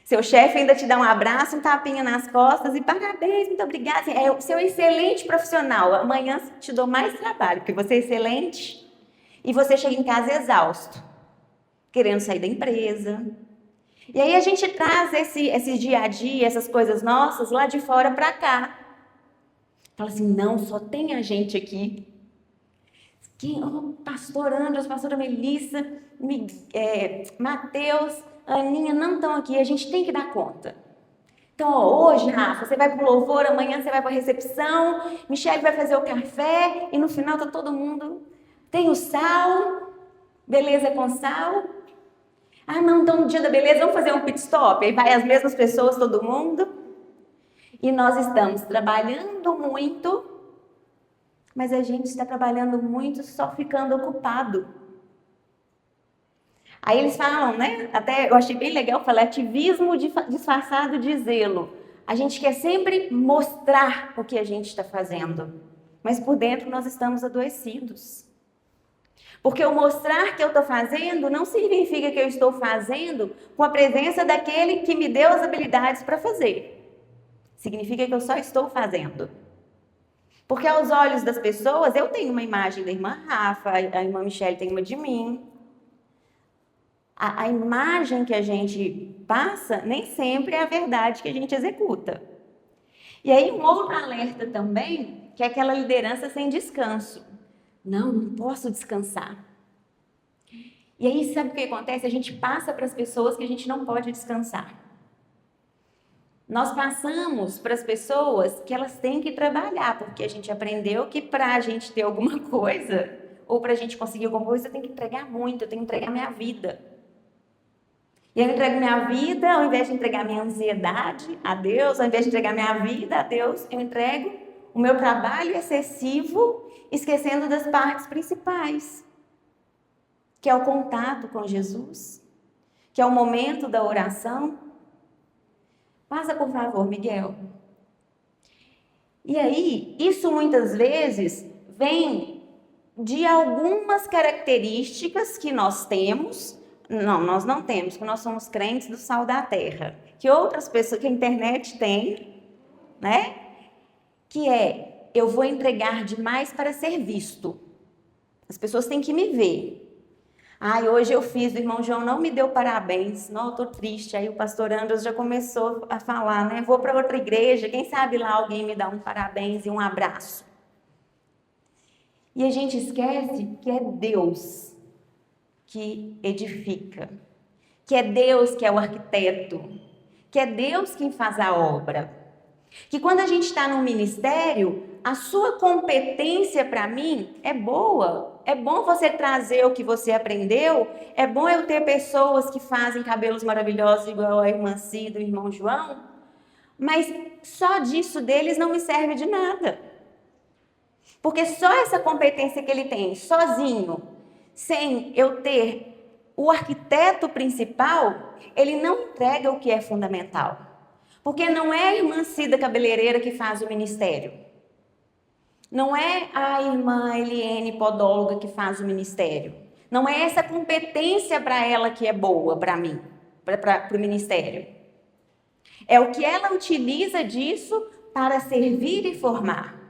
Seu chefe ainda te dá um abraço, um tapinha nas costas e parabéns, muito obrigada. Assim, é o seu excelente profissional. Amanhã te dou mais trabalho, porque você é excelente e você chega em casa exausto, querendo sair da empresa. E aí a gente traz esse dia a dia, essas coisas nossas lá de fora para cá. Fala assim, não, só tem a gente aqui. Pastor Anderson, pastora Melissa, Mateus, Aninha não estão aqui, a gente tem que dar conta. Então, hoje, Rafa, você vai para o louvor, amanhã você vai para a recepção, Michele vai fazer o café e no final tá todo mundo. Tem o sal, beleza com sal. Ah, não, então no dia da beleza vamos fazer um pit stop. Aí vai as mesmas pessoas, todo mundo. E nós estamos trabalhando muito, mas a gente está trabalhando muito só ficando ocupado. Aí eles falam, né? Até eu achei bem legal, falar ativismo disfarçado de zelo. a gente quer sempre mostrar o que a gente está fazendo, mas por dentro nós estamos adoecidos. Porque o mostrar que eu estou fazendo não significa que eu estou fazendo com a presença daquele que me deu as habilidades para fazer. Significa que eu só estou fazendo. Porque aos olhos das pessoas, eu tenho uma imagem da irmã Rafa, a irmã Michele tem uma de mim. A imagem que a gente passa nem sempre é a verdade que a gente executa. E aí um outro alerta também, que é aquela liderança sem descanso. Não posso descansar. E aí sabe o que acontece? A gente passa para as pessoas que a gente não pode descansar. Nós passamos para as pessoas que elas têm que trabalhar, porque a gente aprendeu que para a gente ter alguma coisa, ou para a gente conseguir alguma coisa, eu tenho que entregar muito, eu tenho que entregar minha vida. E eu entrego minha vida, ao invés de entregar minha ansiedade a Deus, ao invés de entregar minha vida a Deus, eu entrego o meu trabalho excessivo, esquecendo das partes principais, que é o contato com Jesus, que é o momento da oração. Passa, por favor, Miguel. E aí, isso muitas vezes vem de algumas características que nós temos. Não, nós não temos, porque nós somos crentes do sal da terra. Que outras pessoas, que a internet tem, né? Que é, eu vou entregar demais para ser visto. As pessoas têm que me ver. Ai, hoje eu fiz, o irmão João não me deu parabéns. Não, eu tô triste. Aí o pastor Andros já começou a falar, né? Vou para outra igreja, quem sabe lá alguém me dá um parabéns e um abraço. E a gente esquece que é Deus que edifica, que é Deus que é o arquiteto, que é Deus quem faz a obra. Que quando a gente está no ministério, a sua competência para mim é boa. É bom você trazer o que você aprendeu, é bom eu ter pessoas que fazem cabelos maravilhosos igual a irmã Cida, o irmão João, mas só disso deles não me serve de nada. Porque só essa competência que ele tem, sozinho, sem eu ter o arquiteto principal, ele não entrega o que é fundamental. Porque não é a irmã Cida cabeleireira que faz o ministério. Não é a irmã Eliene podóloga que faz o ministério. Não é essa competência para ela que é boa para mim, para o ministério. É o que ela utiliza disso para servir e formar.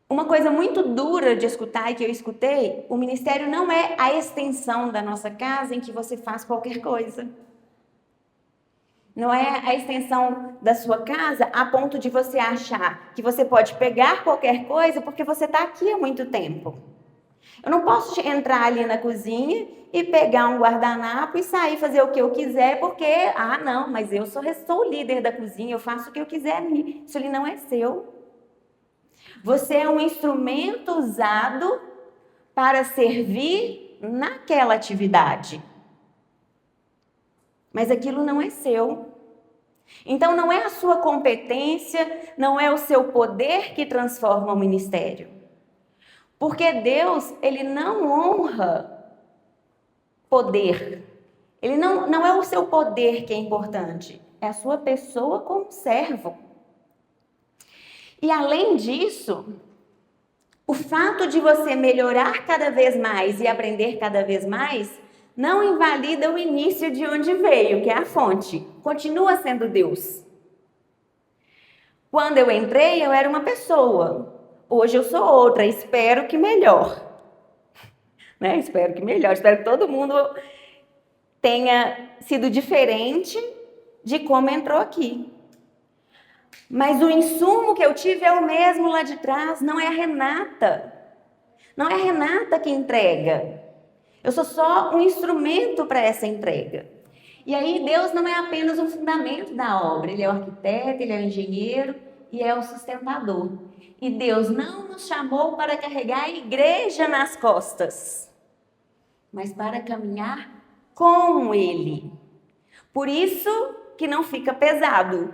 Uma coisa muito dura de escutar e que eu escutei, o ministério não é a extensão da nossa casa em que você faz qualquer coisa. Não é a extensão da sua casa a ponto de você achar que você pode pegar qualquer coisa porque você está aqui há muito tempo. Eu não posso entrar ali na cozinha e pegar um guardanapo e sair fazer o que eu quiser porque, não, mas eu sou o líder da cozinha, eu faço o que eu quiser, isso ali não é seu. Você é um instrumento usado para servir naquela atividade. Mas aquilo não é seu. Então não é a sua competência, não é o seu poder que transforma o ministério. Porque Deus, ele não honra poder. Ele não é o seu poder que é importante, é a sua pessoa como servo. E além disso, o fato de você melhorar cada vez mais e aprender cada vez mais não invalida o início de onde veio, que é a fonte. Continua sendo Deus. Quando eu entrei, eu era uma pessoa. Hoje eu sou outra. Espero que melhor. Né? Espero que melhor. Espero que todo mundo tenha sido diferente de como entrou aqui. Mas o insumo que eu tive é o mesmo lá de trás. Não é a Renata. Não é a Renata que entrega. Eu sou só um instrumento para essa entrega. E aí Deus não é apenas um fundamento da obra. Ele é o arquiteto, ele é o engenheiro e é o sustentador. E Deus não nos chamou para carregar a igreja nas costas, mas para caminhar com Ele. Por isso que não fica pesado,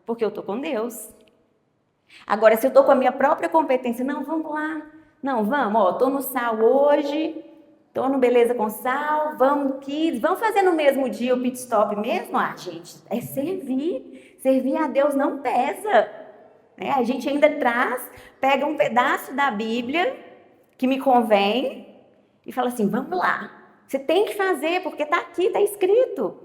porque eu estou com Deus. Agora, se eu estou com a minha própria competência, não, vamos lá. Não, vamos, estou no sal hoje. Tô no Beleza com Sal, vamos Kids, vamos fazer no mesmo dia o pit stop mesmo? Ah, gente, é servir. Servir a Deus não pesa. Né? A gente ainda pega um pedaço da Bíblia que me convém e fala assim, vamos lá. Você tem que fazer, porque está aqui, está escrito.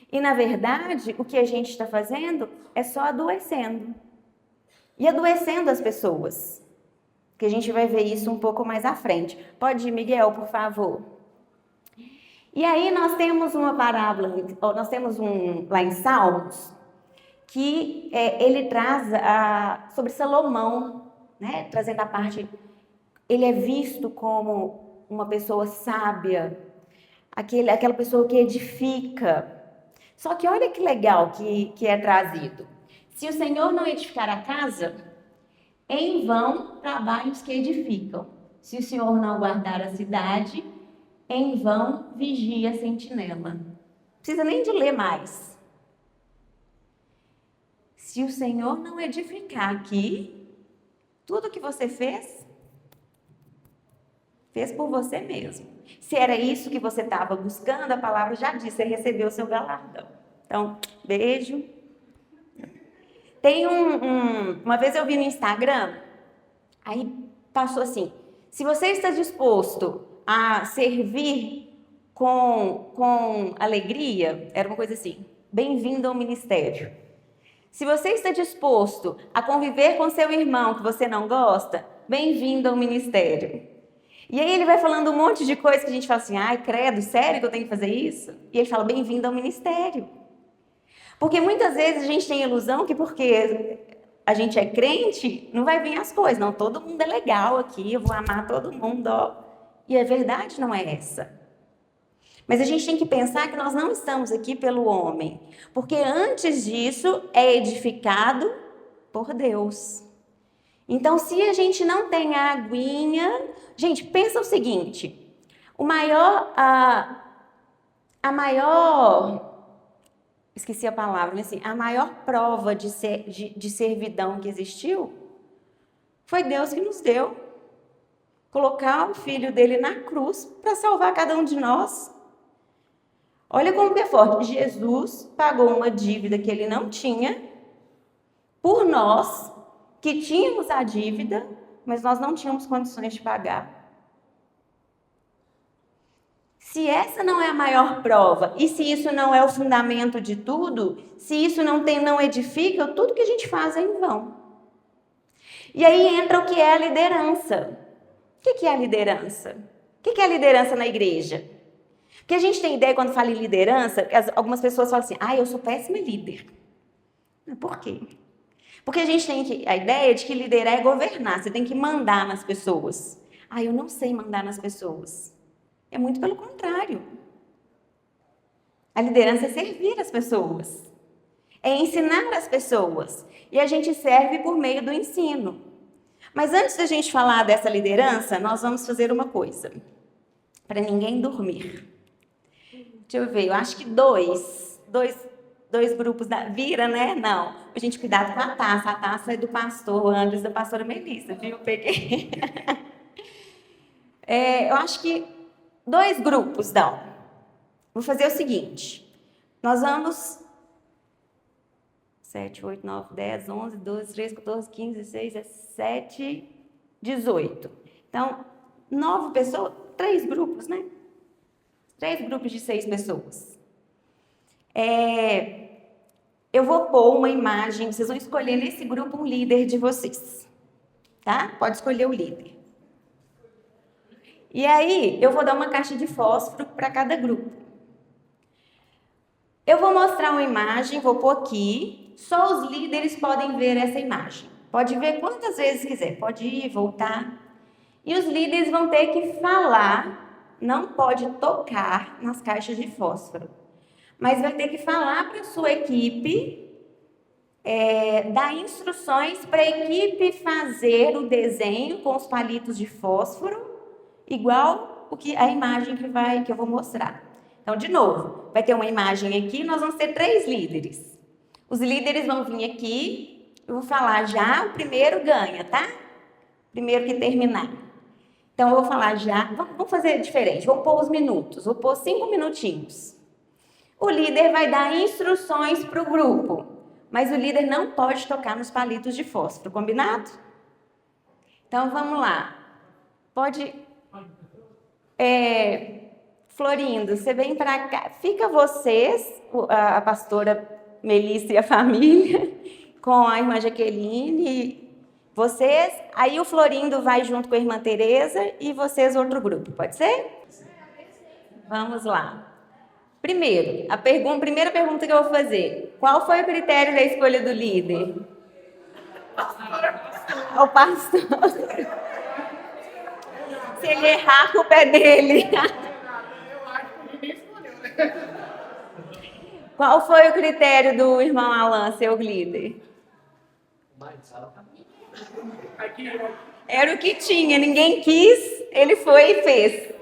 E, na verdade, o que a gente está fazendo é só adoecendo. E adoecendo as pessoas. Que a gente vai ver isso um pouco mais à frente. Pode ir, Miguel, por favor. E aí nós temos uma parábola, nós temos lá em Salmos, que ele traz sobre Salomão, né? Trazendo a parte, ele é visto como uma pessoa sábia, aquela pessoa que edifica. Só que olha que legal que é trazido. Se o Senhor não edificar a casa, em vão trabalham os que edificam. Se o Senhor não guardar a cidade, em vão vigia a sentinela. Não precisa nem de ler mais. Se o Senhor não edificar aqui, tudo que você fez por você mesmo. Se era isso que você estava buscando, a palavra já disse, você recebeu o seu galardão. Então, beijo. Tem uma vez eu vi no Instagram, aí passou assim, se você está disposto a servir com alegria, era uma coisa assim, bem-vindo ao ministério. Se você está disposto a conviver com seu irmão que você não gosta, bem-vindo ao ministério. E aí ele vai falando um monte de coisa que a gente fala assim, ai, credo, sério que eu tenho que fazer isso? E ele fala, bem-vindo ao ministério. Porque muitas vezes a gente tem a ilusão que porque a gente é crente, não vai vir as coisas. Não, todo mundo é legal aqui, eu vou amar todo mundo, ó. E a verdade não é essa. Mas a gente tem que pensar que nós não estamos aqui pelo homem. Porque antes disso é edificado por Deus. Então, se a gente não tem a aguinha... Gente, pensa o seguinte. Esqueci a palavra, mas assim, a maior prova de servidão que existiu foi Deus que nos deu. Colocar o filho dele na cruz para salvar cada um de nós. Olha como que é forte. Jesus pagou uma dívida que ele não tinha por nós, que tínhamos a dívida, mas nós não tínhamos condições de pagar. Se essa não é a maior prova, e se isso não é o fundamento de tudo, se isso não edifica, tudo que a gente faz é em vão. E aí entra o que é a liderança. O que é a liderança? O que é a liderança na igreja? Porque a gente tem ideia, quando fala em liderança, algumas pessoas falam assim, eu sou péssima líder. Por quê? Porque a gente tem a ideia de que liderar é governar, você tem que mandar nas pessoas. Eu não sei mandar nas pessoas. É muito pelo contrário. A liderança é servir as pessoas. É ensinar as pessoas. E a gente serve por meio do ensino. Mas antes da gente falar dessa liderança, nós vamos fazer uma coisa. Para ninguém dormir. Deixa eu ver, eu acho que dois grupos vira, né? Não. A gente cuidado com a taça é do pastor Andres, da pastora Melissa, viu? Eu peguei. Eu acho que 2 grupos dão. Vou fazer o seguinte. Nós vamos 7, 8, 9, 10, 11, 12, 13, 14, 15, 16, 17, 18. Então, 9 pessoas, 3 grupos, né? 3 grupos de 6 pessoas. Eu vou pôr uma imagem, vocês vão escolher nesse grupo um líder de vocês. Tá? Pode escolher o líder. E aí, eu vou dar uma caixa de fósforo para cada grupo. Eu vou mostrar uma imagem, vou pôr aqui. Só os líderes podem ver essa imagem. Pode ver quantas vezes quiser. Pode ir, voltar. E os líderes vão ter que falar, não pode tocar nas caixas de fósforo. Mas vai ter que falar para a sua equipe, dar instruções para a equipe fazer o desenho com os palitos de fósforo, igual a imagem que eu vou mostrar. Então, de novo, vai ter uma imagem aqui, nós vamos ter 3 líderes. Os líderes vão vir aqui, eu vou falar já, o primeiro ganha, tá? Primeiro que terminar. Então, eu vou falar já, vamos fazer diferente, vou pôr os minutos, vou pôr 5 minutinhos. O líder vai dar instruções para o grupo, mas o líder não pode tocar nos palitos de fósforo, combinado? Então, vamos lá. Pode... Florindo, você vem para cá, fica vocês, a pastora Melissa e a família, com a irmã Jaqueline, vocês, aí o Florindo vai junto com a irmã Tereza e vocês outro grupo, pode ser? Vamos lá. Primeiro, primeira pergunta que eu vou fazer, qual foi o critério da escolha do líder? O pastor. Se ele errar, a culpa é dele. Qual foi o critério do irmão Alan, seu líder? Era o que tinha, ninguém quis, ele foi e fez.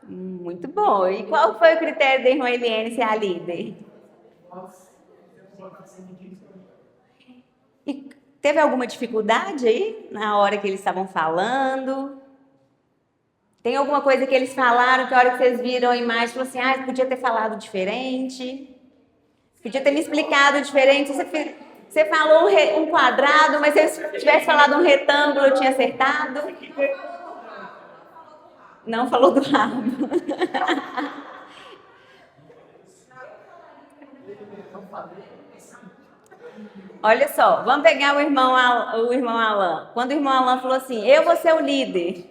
Muito bom. E qual foi o critério da irmã Eliane ser a líder? E teve alguma dificuldade aí na hora que eles estavam falando? Tem alguma coisa que eles falaram que a hora que vocês viram a imagem, falou assim, podia ter falado diferente, podia ter me explicado diferente. Você falou um quadrado, mas se eu tivesse falado um retângulo, eu tinha acertado. Não falou do rabo. Olha só, vamos pegar o irmão Alan. Quando o irmão Alan falou assim, eu vou ser o líder.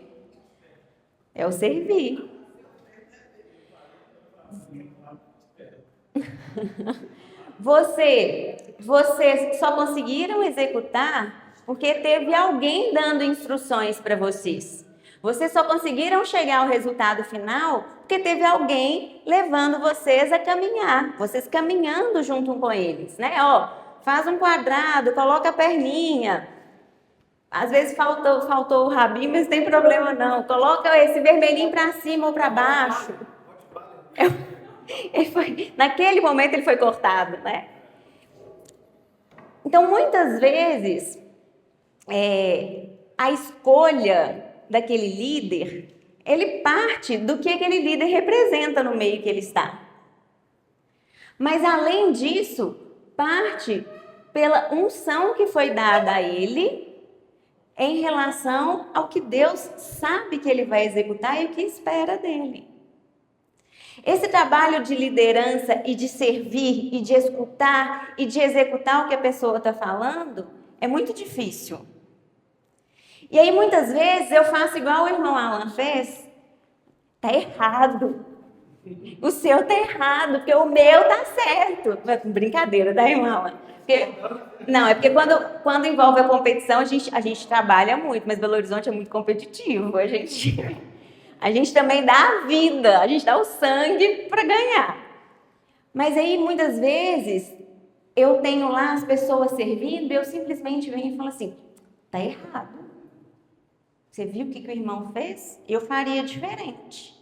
É o servir. Vocês só conseguiram executar porque teve alguém dando instruções para vocês. Vocês só conseguiram chegar ao resultado final porque teve alguém levando vocês a caminhar. Vocês caminhando junto com eles, né? Faz um quadrado, coloca a perninha. Às vezes faltou o rabinho, mas não tem problema não. Coloca esse vermelhinho para cima ou para baixo. Naquele momento ele foi cortado, né? Então, muitas vezes, a escolha daquele líder, ele parte do que aquele líder representa no meio que ele está. Mas, além disso, parte pela unção que foi dada a ele em relação ao que Deus sabe que ele vai executar e o que espera dele. Esse trabalho de liderança e de servir e de escutar e de executar o que a pessoa está falando é muito difícil. E aí muitas vezes eu faço igual o irmão Alan fez. Tá errado. O seu tá errado, porque o meu tá certo. Brincadeira, tá, irmão Alan? Porque quando envolve a competição, a gente trabalha muito, mas Belo Horizonte é muito competitivo. A gente também dá a vida, a gente dá o sangue para ganhar. Mas aí, muitas vezes, eu tenho lá as pessoas servindo e eu simplesmente venho e falo assim, tá errado. Você viu o que o irmão fez? Eu faria diferente.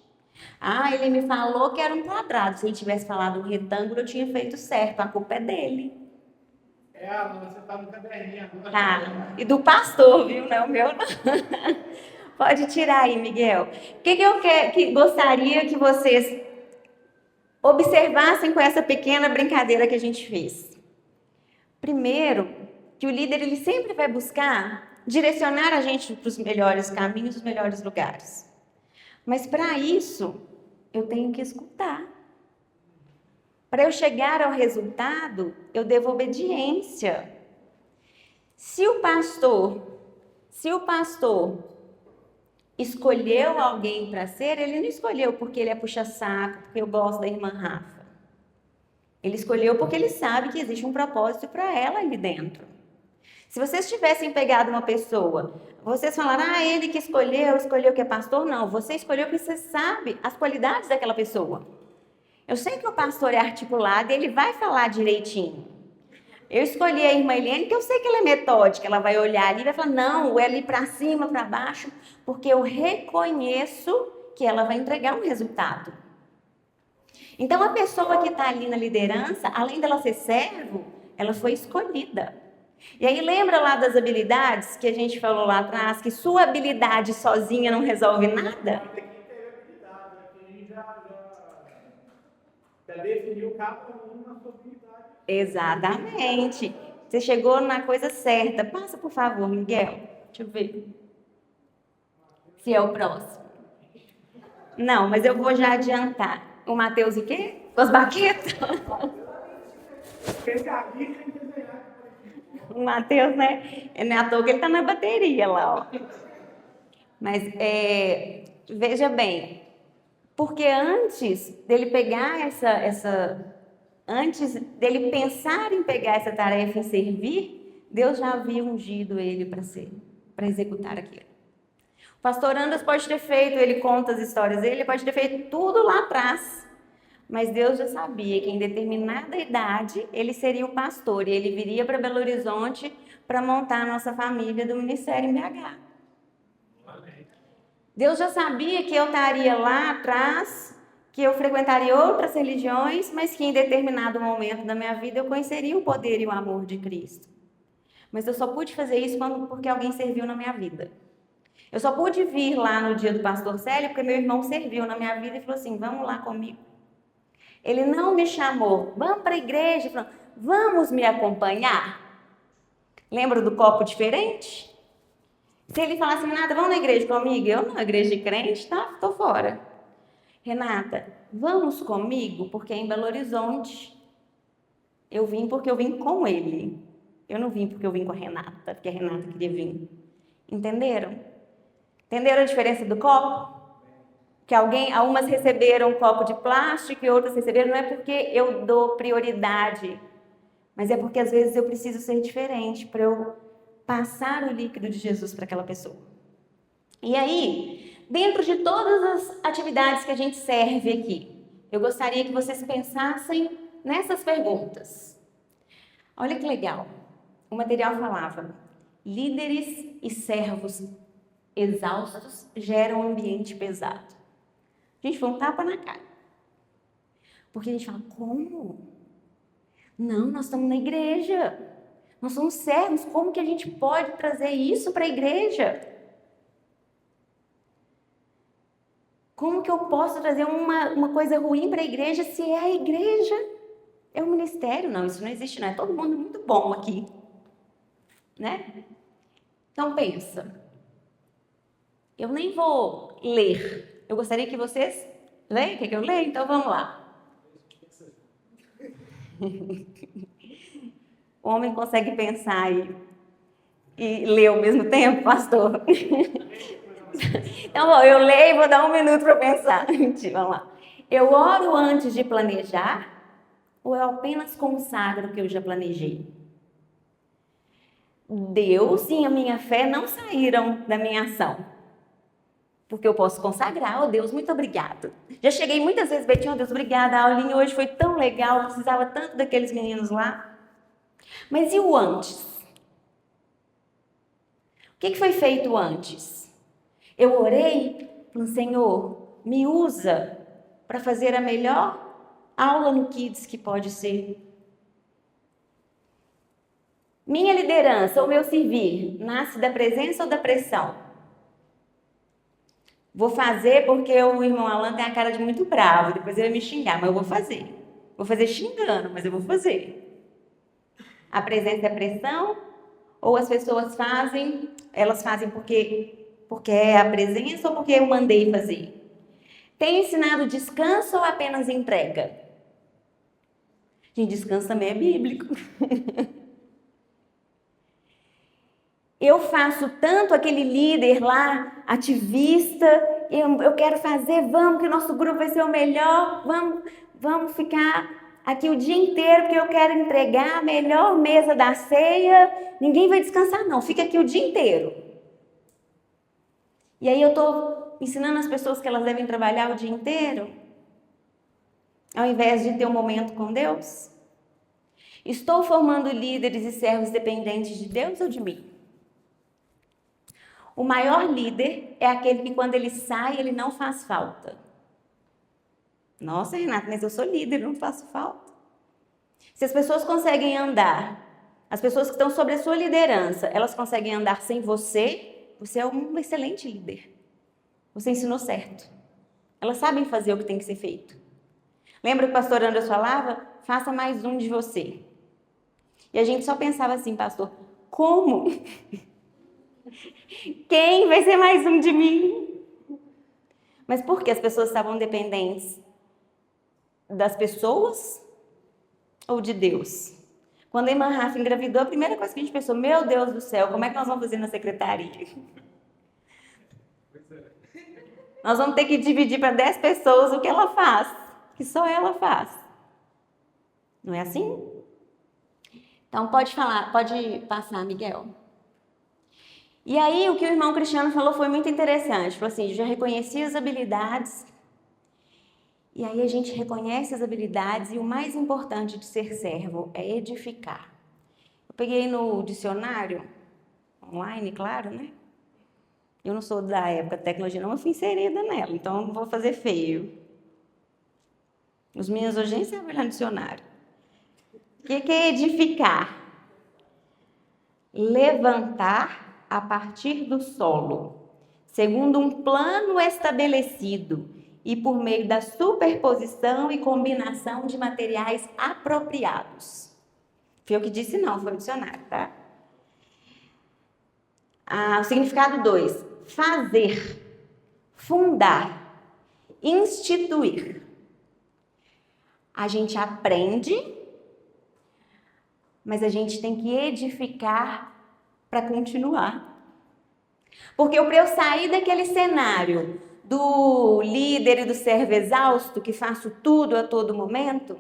Ele me falou que era um quadrado. Se ele tivesse falado um retângulo, eu tinha feito certo. A culpa é dele. Você tá no caderninho agora. Tá. E do pastor, viu? Não é o meu, não. Pode tirar aí, Miguel. O que eu gostaria que vocês observassem com essa pequena brincadeira que a gente fez? Primeiro, que o líder ele sempre vai buscar direcionar a gente para os melhores caminhos, os melhores lugares. Mas para isso, eu tenho que escutar. Para eu chegar ao resultado, eu devo obediência. Se o pastor escolheu alguém para ser, ele não escolheu porque ele é puxa-saco, porque eu gosto da irmã Rafa. Ele escolheu porque ele sabe que existe um propósito para ela ali dentro. Se vocês tivessem pegado uma pessoa, vocês falaram, ele que escolheu que é pastor. Não, você escolheu porque você sabe as qualidades daquela pessoa. Eu sei que o pastor é articulado e ele vai falar direitinho. Eu escolhi a irmã Eliane porque eu sei que ela é metódica, ela vai olhar ali e vai falar, não, é ali para cima, para baixo, porque eu reconheço que ela vai entregar um resultado. Então, a pessoa que está ali na liderança, além dela ser servo, ela foi escolhida. E aí lembra lá das habilidades que a gente falou lá atrás, que sua habilidade sozinha não resolve nada? Mas aqui teve habilidade, aqui já definiu cada um na sua habilidade. Exatamente. Você chegou na coisa certa. Passa, por favor, Miguel. Deixa eu ver se é o próximo. Não, mas eu vou já adiantar. O Matheus o quê? Com as baquetas? Especialista em desenhar. O Matheus, né? Não é à toa que ele tá na bateria lá, ó. Mas veja bem, porque antes dele pegar antes dele pensar em pegar essa tarefa em servir, Deus já havia ungido ele para executar aquilo. O pastor Andras pode ter feito, ele conta as histórias dele, ele pode ter feito tudo lá atrás. Mas Deus já sabia que em determinada idade ele seria o pastor e ele viria para Belo Horizonte para montar a nossa família do Ministério em BH. Deus já sabia que eu estaria lá atrás, que eu frequentaria outras religiões, mas que em determinado momento da minha vida eu conheceria o poder e o amor de Cristo. Mas eu só pude fazer isso porque alguém serviu na minha vida. Eu só pude vir lá no dia do pastor Célio porque meu irmão serviu na minha vida e falou assim, vamos lá comigo. Ele não me chamou, vamos para a igreja, falou, vamos me acompanhar? Lembra do copo diferente? Se ele falasse, Renata, vamos na igreja comigo? Eu não, igreja de crente, tá? Tô fora. Renata, vamos comigo? Porque é em Belo Horizonte. Eu vim porque eu vim com ele. Eu não vim porque eu vim com a Renata, porque a Renata queria vir. Entenderam? Entenderam a diferença do copo? Que algumas receberam um copo de plástico e outras receberam, não é porque eu dou prioridade, mas é porque às vezes eu preciso ser diferente para eu passar o líquido de Jesus para aquela pessoa. E aí, dentro de todas as atividades que a gente serve aqui, eu gostaria que vocês pensassem nessas perguntas. Olha que legal, o material falava, líderes e servos exaustos geram um ambiente pesado. Gente, foi um tapa na cara. Porque a gente fala, como? Não, nós estamos na igreja. Nós somos servos. Como que a gente pode trazer isso para a igreja? Como que eu posso trazer uma coisa ruim para a igreja se é a igreja? É o ministério? Não, isso não existe, não. É todo mundo muito bom aqui. Né? Então, pensa. Eu nem vou ler. Eu gostaria que vocês leiam. Quer que eu leia? Então vamos lá. O homem consegue pensar e ler ao mesmo tempo, pastor? Então, bom, eu leio e vou dar um minuto para pensar. Vamos lá. Eu oro antes de planejar ou eu apenas consagro o que eu já planejei? Deus e a minha fé não saíram da minha ação. Porque eu posso consagrar, oh Deus, muito obrigado. Já cheguei muitas vezes, Betinho, oh Deus, obrigada, a aulinha hoje foi tão legal, eu precisava tanto daqueles meninos lá. Mas e o antes? O que foi feito antes? Eu orei para o Senhor, me usa para fazer a melhor aula no Kids que pode ser. Minha liderança, o meu servir, nasce da presença ou da pressão? Vou fazer porque o irmão Alan tem a cara de muito bravo, depois ele vai me xingar, mas eu vou fazer. Vou fazer xingando, mas eu vou fazer. A presença é pressão? Ou as pessoas fazem, elas fazem porque é a presença ou porque eu mandei fazer? Tem ensinado descanso ou apenas entrega? Gente, descanso também é bíblico. Eu faço tanto aquele líder lá, ativista, eu quero fazer, vamos, que o nosso grupo vai ser o melhor, vamos ficar aqui o dia inteiro, porque eu quero entregar a melhor mesa da ceia, ninguém vai descansar não, fica aqui o dia inteiro. E aí eu estou ensinando as pessoas que elas devem trabalhar o dia inteiro, ao invés de ter um momento com Deus. Estou formando líderes e servos dependentes de Deus ou de mim? O maior líder é aquele que quando ele sai, ele não faz falta. Nossa, Renata, mas eu sou líder, não faço falta. Se as pessoas conseguem andar As pessoas que estão sob a sua liderança, elas conseguem andar sem você? Você é um excelente líder. Você ensinou certo. Elas sabem fazer o que tem que ser feito. Lembra que o pastor Anderson falava? Faça mais um de você. E a gente só pensava assim, pastor, como? Quem vai ser mais um de mim? Mas por que as pessoas estavam dependentes? Das pessoas ou de Deus? Quando a irmã Rafa engravidou, a primeira coisa que a gente pensou, meu Deus do céu, como é que nós vamos fazer na secretaria? Nós vamos ter que dividir para 10 pessoas o que ela faz, que só ela faz. Não é assim? Então pode falar, pode passar, Miguel. E aí o que o irmão Cristiano falou foi muito interessante. Falou assim, já reconheci as habilidades. E aí a gente reconhece as habilidades e o mais importante de ser servo é edificar. Eu peguei no dicionário, online, claro, né? Eu não sou da época da tecnologia, não, eu fui inserida nela, então não vou fazer feio. Os meninos hoje nem sabem olhar no dicionário. O que é edificar? Levantar a partir do solo, segundo um plano estabelecido e por meio da superposição e combinação de materiais apropriados. Foi eu que disse não, foi o dicionário, tá? O significado 2, fazer, fundar, instituir. A gente aprende, mas a gente tem que edificar para continuar. Porque para eu sair daquele cenário do líder e do servo exausto, que faço tudo a todo momento,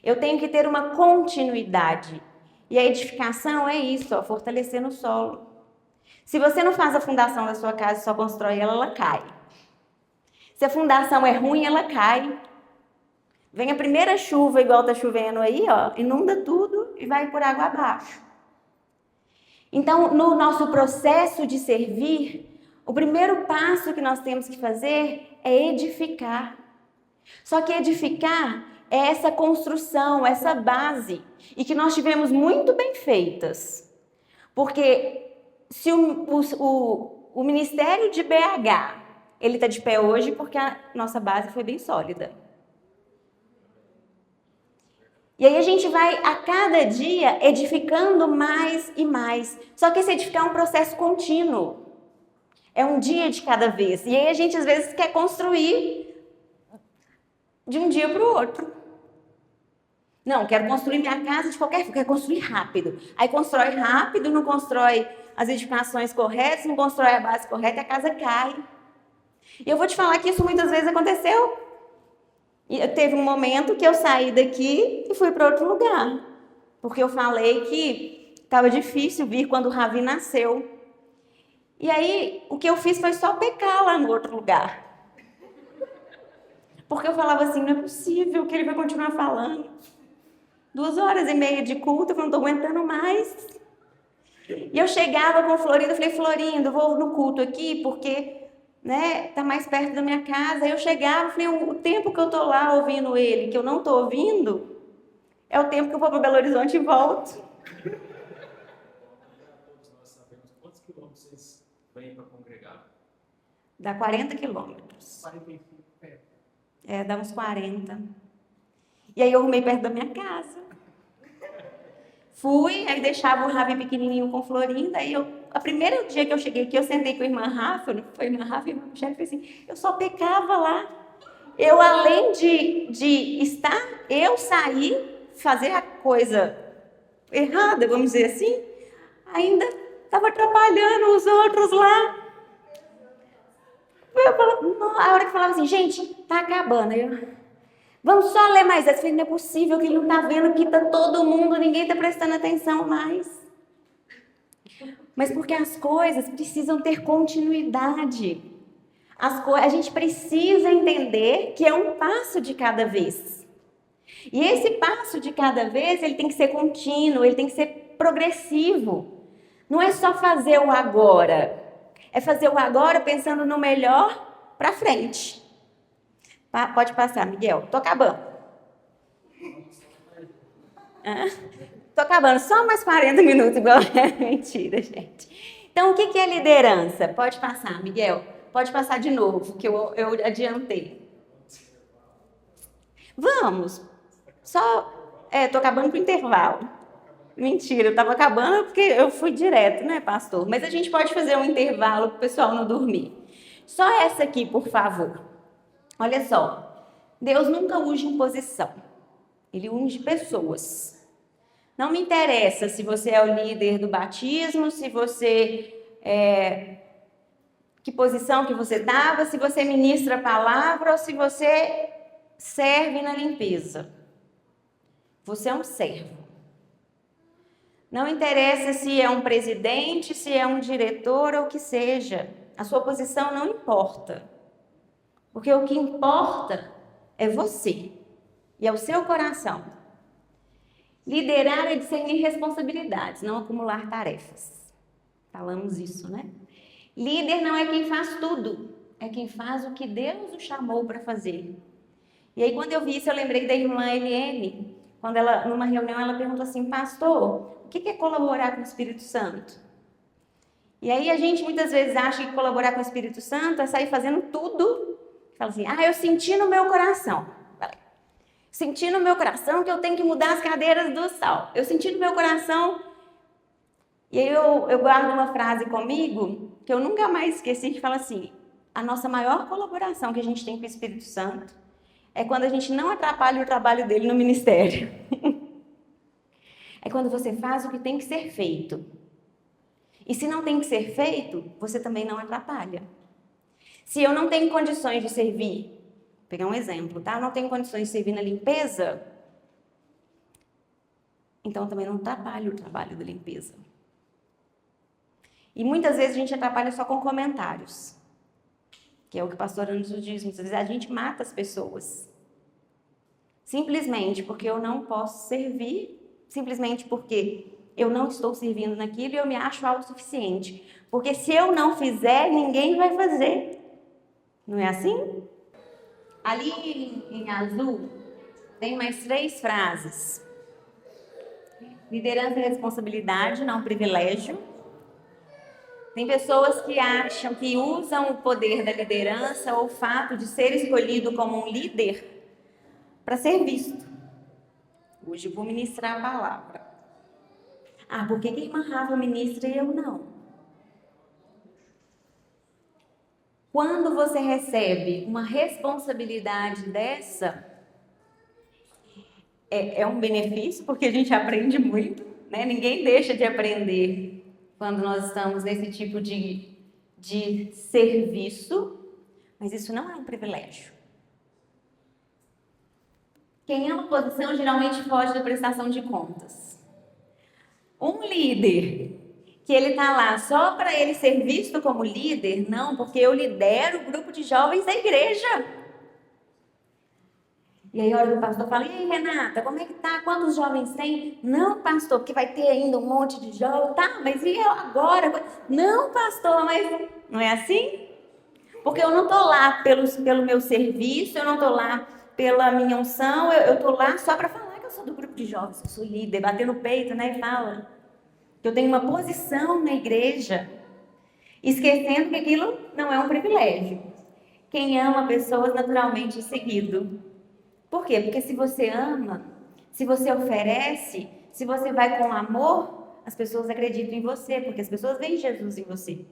eu tenho que ter uma continuidade. E a edificação é isso, ó, fortalecendo o solo. Se você não faz a fundação da sua casa e só constrói ela, ela cai. Se a fundação é ruim, ela cai. Vem a primeira chuva, igual está chovendo aí, ó, inunda tudo e vai por água abaixo. Então, no nosso processo de servir, o primeiro passo que nós temos que fazer é edificar. Só que edificar é essa construção, essa base, e que nós tivemos muito bem feitas. Porque se o Ministério de BH, ele está de pé hoje porque a nossa base foi bem sólida. E aí a gente vai, a cada dia, edificando mais e mais. Só que esse edificar é um processo contínuo. É um dia de cada vez. E aí a gente, às vezes, quer construir de um dia para o outro. Não, quero construir minha casa de qualquer forma, quero construir rápido. Aí constrói rápido, não constrói as edificações corretas, não constrói a base correta e a casa cai. E eu vou te falar que isso muitas vezes aconteceu. E teve um momento que eu saí daqui e fui para outro lugar. Porque eu falei que estava difícil vir quando o Ravi nasceu. E aí, o que eu fiz foi só pecar lá no outro lugar. Porque eu falava assim, não é possível que ele vai continuar falando. 2h30 de culto, eu não estou aguentando mais. E eu chegava com o Florindo, eu falei, Florindo, eu vou no culto aqui porque... tá mais perto da minha casa. Aí eu chegava, falei, o tempo que eu tô lá ouvindo ele, que eu não tô ouvindo, é o tempo que eu vou para Belo Horizonte e volto. Todos nós sabemos quantos quilômetros vocês vêm para congregar? Dá 40 quilômetros. 45 pés. Dá uns 40. E aí eu arrumei perto da minha casa. Fui, aí deixava o Ravi pequenininho com Florinda, aí a primeiro dia que eu cheguei aqui, eu sentei com a irmã Rafa, não foi a irmã Rafa e a irmã Michele, falei assim, eu só pecava lá. Eu, além de estar, eu sair, fazer a coisa errada, vamos dizer assim, ainda estava atrapalhando os outros lá. Eu falava, a hora que falava assim, gente, tá acabando. Aí eu, vamos só ler mais essa. Eu falei, não é possível que ele não está vendo que está todo mundo, ninguém está prestando atenção mais. Mas porque as coisas precisam ter continuidade. A gente precisa entender que é um passo de cada vez. E esse passo de cada vez, ele tem que ser contínuo, ele tem que ser progressivo. Não é só fazer o agora. É fazer o agora pensando no melhor para frente. Pode passar, Miguel. Tô acabando. Tô acabando, só mais 40 minutos igual é. Mentira, gente. Então, o que que é liderança? Pode passar, Miguel. Pode passar de novo, que eu adiantei. Vamos. Tô acabando com o intervalo. Mentira, eu estava acabando porque eu fui direto, né, pastor? Mas a gente pode fazer um intervalo para o pessoal não dormir. Só essa aqui, por favor. Olha só. Deus nunca unge posição. Ele unge pessoas. Não me interessa se você é o líder do batismo, se você que posição que você estava, se você ministra a palavra ou se você serve na limpeza. Você é um servo. Não interessa se é um presidente, se é um diretor ou o que seja. A sua posição não importa. Porque o que importa é você e é o seu coração. Liderar é discernir responsabilidades, não acumular tarefas. Falamos isso, né? Líder não é quem faz tudo, é quem faz o que Deus o chamou para fazer. E aí, quando eu vi isso, eu lembrei da irmã Eliane. Quando ela, numa reunião, ela perguntou assim, pastor, o que é colaborar com o Espírito Santo? E aí a gente muitas vezes acha que colaborar com o Espírito Santo é sair fazendo tudo. Fala assim, eu senti no meu coração. Senti no meu coração que eu tenho que mudar as cadeiras do sal. Eu senti no meu coração. E aí eu guardo uma frase comigo que eu nunca mais esqueci, que fala assim, a nossa maior colaboração que a gente tem com o Espírito Santo é quando a gente não atrapalha o trabalho dele no ministério. É quando você faz o que tem que ser feito. E se não tem que ser feito, você também não atrapalha. Se eu não tenho condições de servir, vou pegar um exemplo, tá? Não tenho condições de servir na limpeza, então eu também não atrapalho o trabalho da limpeza. E muitas vezes a gente atrapalha só com comentários, que é o que o pastor Anderson diz, muitas vezes a gente mata as pessoas. Simplesmente porque eu não posso servir, simplesmente porque eu não estou servindo naquilo e eu me acho autossuficiente. Porque se eu não fizer, ninguém vai fazer. Não é assim? Ali em azul, tem mais 3 frases. Liderança e responsabilidade, não privilégio. Tem pessoas que acham que usam o poder da liderança ou o fato de ser escolhido como um líder para ser visto. Hoje eu vou ministrar a palavra. Por que a irmã Rafa ministra e eu não? Quando você recebe uma responsabilidade dessa, é um benefício, porque a gente aprende muito, né? Ninguém deixa de aprender quando nós estamos nesse tipo de serviço, mas isso não é um privilégio. Quem é uma posição geralmente foge da prestação de contas. Um líder que ele está lá só para ele ser visto como líder, não, porque eu lidero o grupo de jovens da igreja. E aí, a hora que o pastor fala, e aí, Renata, como é que tá? Quantos jovens tem? Não, pastor, porque vai ter ainda um monte de jovens. Tá, mas e eu agora? Não, pastor, mas não é assim? Porque eu não estou lá pelo meu serviço, eu não estou lá pela minha unção, eu estou lá só para falar que eu sou do grupo de jovens, que eu sou líder, bater no peito, né, e fala que eu tenho uma posição na igreja, esquecendo que aquilo não é um privilégio. Quem ama pessoas naturalmente é seguido. Por quê? Porque se você ama, se você oferece, se você vai com amor, as pessoas acreditam em você, porque as pessoas veem Jesus em você.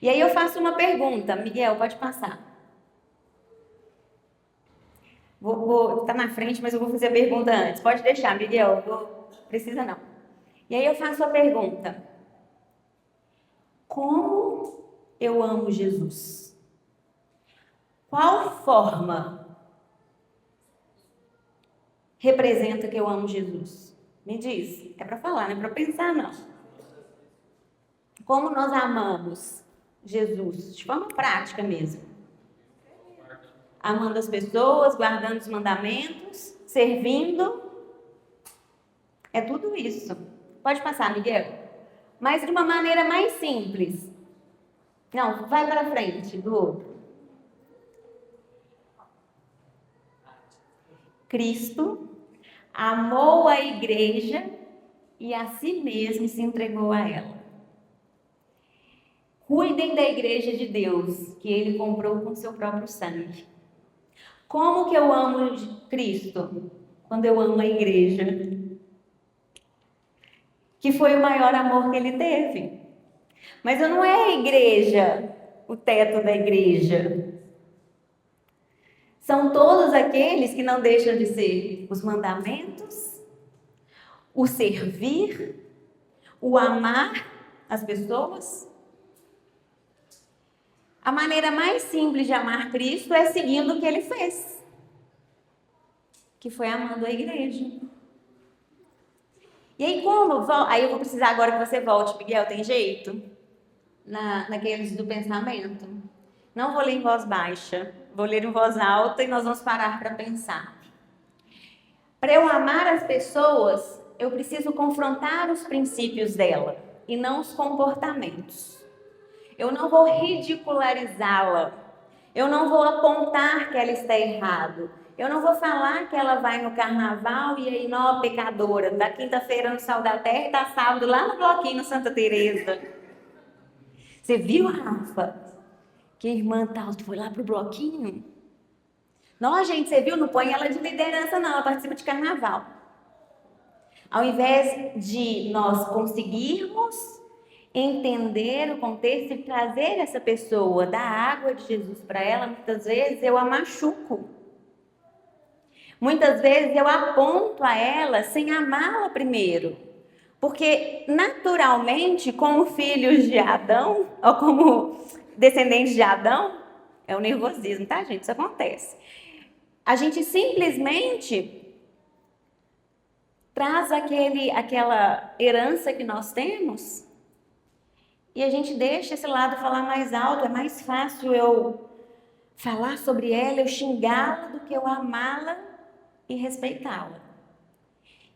E aí eu faço uma pergunta, Miguel, pode passar. Vou tá na frente, mas eu vou fazer a pergunta antes. Pode deixar, Miguel, precisa não. E aí eu faço a pergunta. Como eu amo Jesus? Qual forma representa que eu amo Jesus? Me diz. É para falar, não é para pensar, não. Como nós amamos Jesus? De forma prática mesmo. Amando as pessoas, guardando os mandamentos, servindo. É tudo isso. Pode passar, Miguel. Mas de uma maneira mais simples. Não, vai para frente do outro. Cristo, amou a igreja e a si mesmo se entregou a ela. Cuidem da igreja de Deus, que ele comprou com seu próprio sangue. Como que eu amo Cristo? Quando eu amo a igreja, que foi o maior amor que ele teve. Mas não é a igreja, o teto da igreja. São todos aqueles que não deixam de ser os mandamentos, o servir, o amar as pessoas. A maneira mais simples de amar Cristo é seguindo o que ele fez, que foi amando a igreja. E aí aí eu vou precisar agora que você volte, Miguel, tem jeito? Naqueles do pensamento. Não vou ler em voz baixa, vou ler em voz alta e nós vamos parar para pensar. Para eu amar as pessoas, eu preciso confrontar os princípios dela e não os comportamentos. Eu não vou ridicularizá-la. Eu não vou apontar que ela está errado. Eu não vou falar que ela vai no carnaval e aí, não, pecadora, da quinta-feira no Sal da Terra e tá sábado lá no bloquinho Santa Teresa. Você viu, Rafa? Que a irmã tal foi lá pro bloquinho? Não, gente, você viu? Não põe ela de liderança, não. Ela participa de carnaval. Ao invés de nós conseguirmos entender o contexto e trazer essa pessoa da água de Jesus para ela, muitas vezes eu a machuco. Muitas vezes eu aponto a ela sem amá-la primeiro. Porque, naturalmente, como filhos de Adão, ou como descendentes de Adão, é o nervosismo, tá, gente? Isso acontece. A gente simplesmente traz aquela herança que nós temos e a gente deixa esse lado falar mais alto. É mais fácil eu falar sobre ela, eu xingá-la, do que eu amá-la e respeitá-la.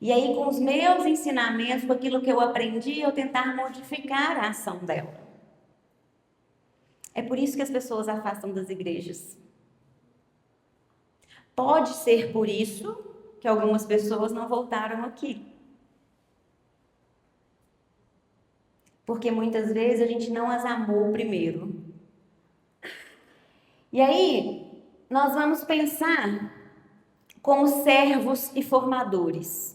E aí, com os meus ensinamentos, com aquilo que eu aprendi, eu tentar modificar a ação dela. É por isso que as pessoas afastam das igrejas. Pode ser por isso que algumas pessoas não voltaram aqui. Porque muitas vezes a gente não as amou primeiro. E aí, nós vamos pensar como servos e formadores.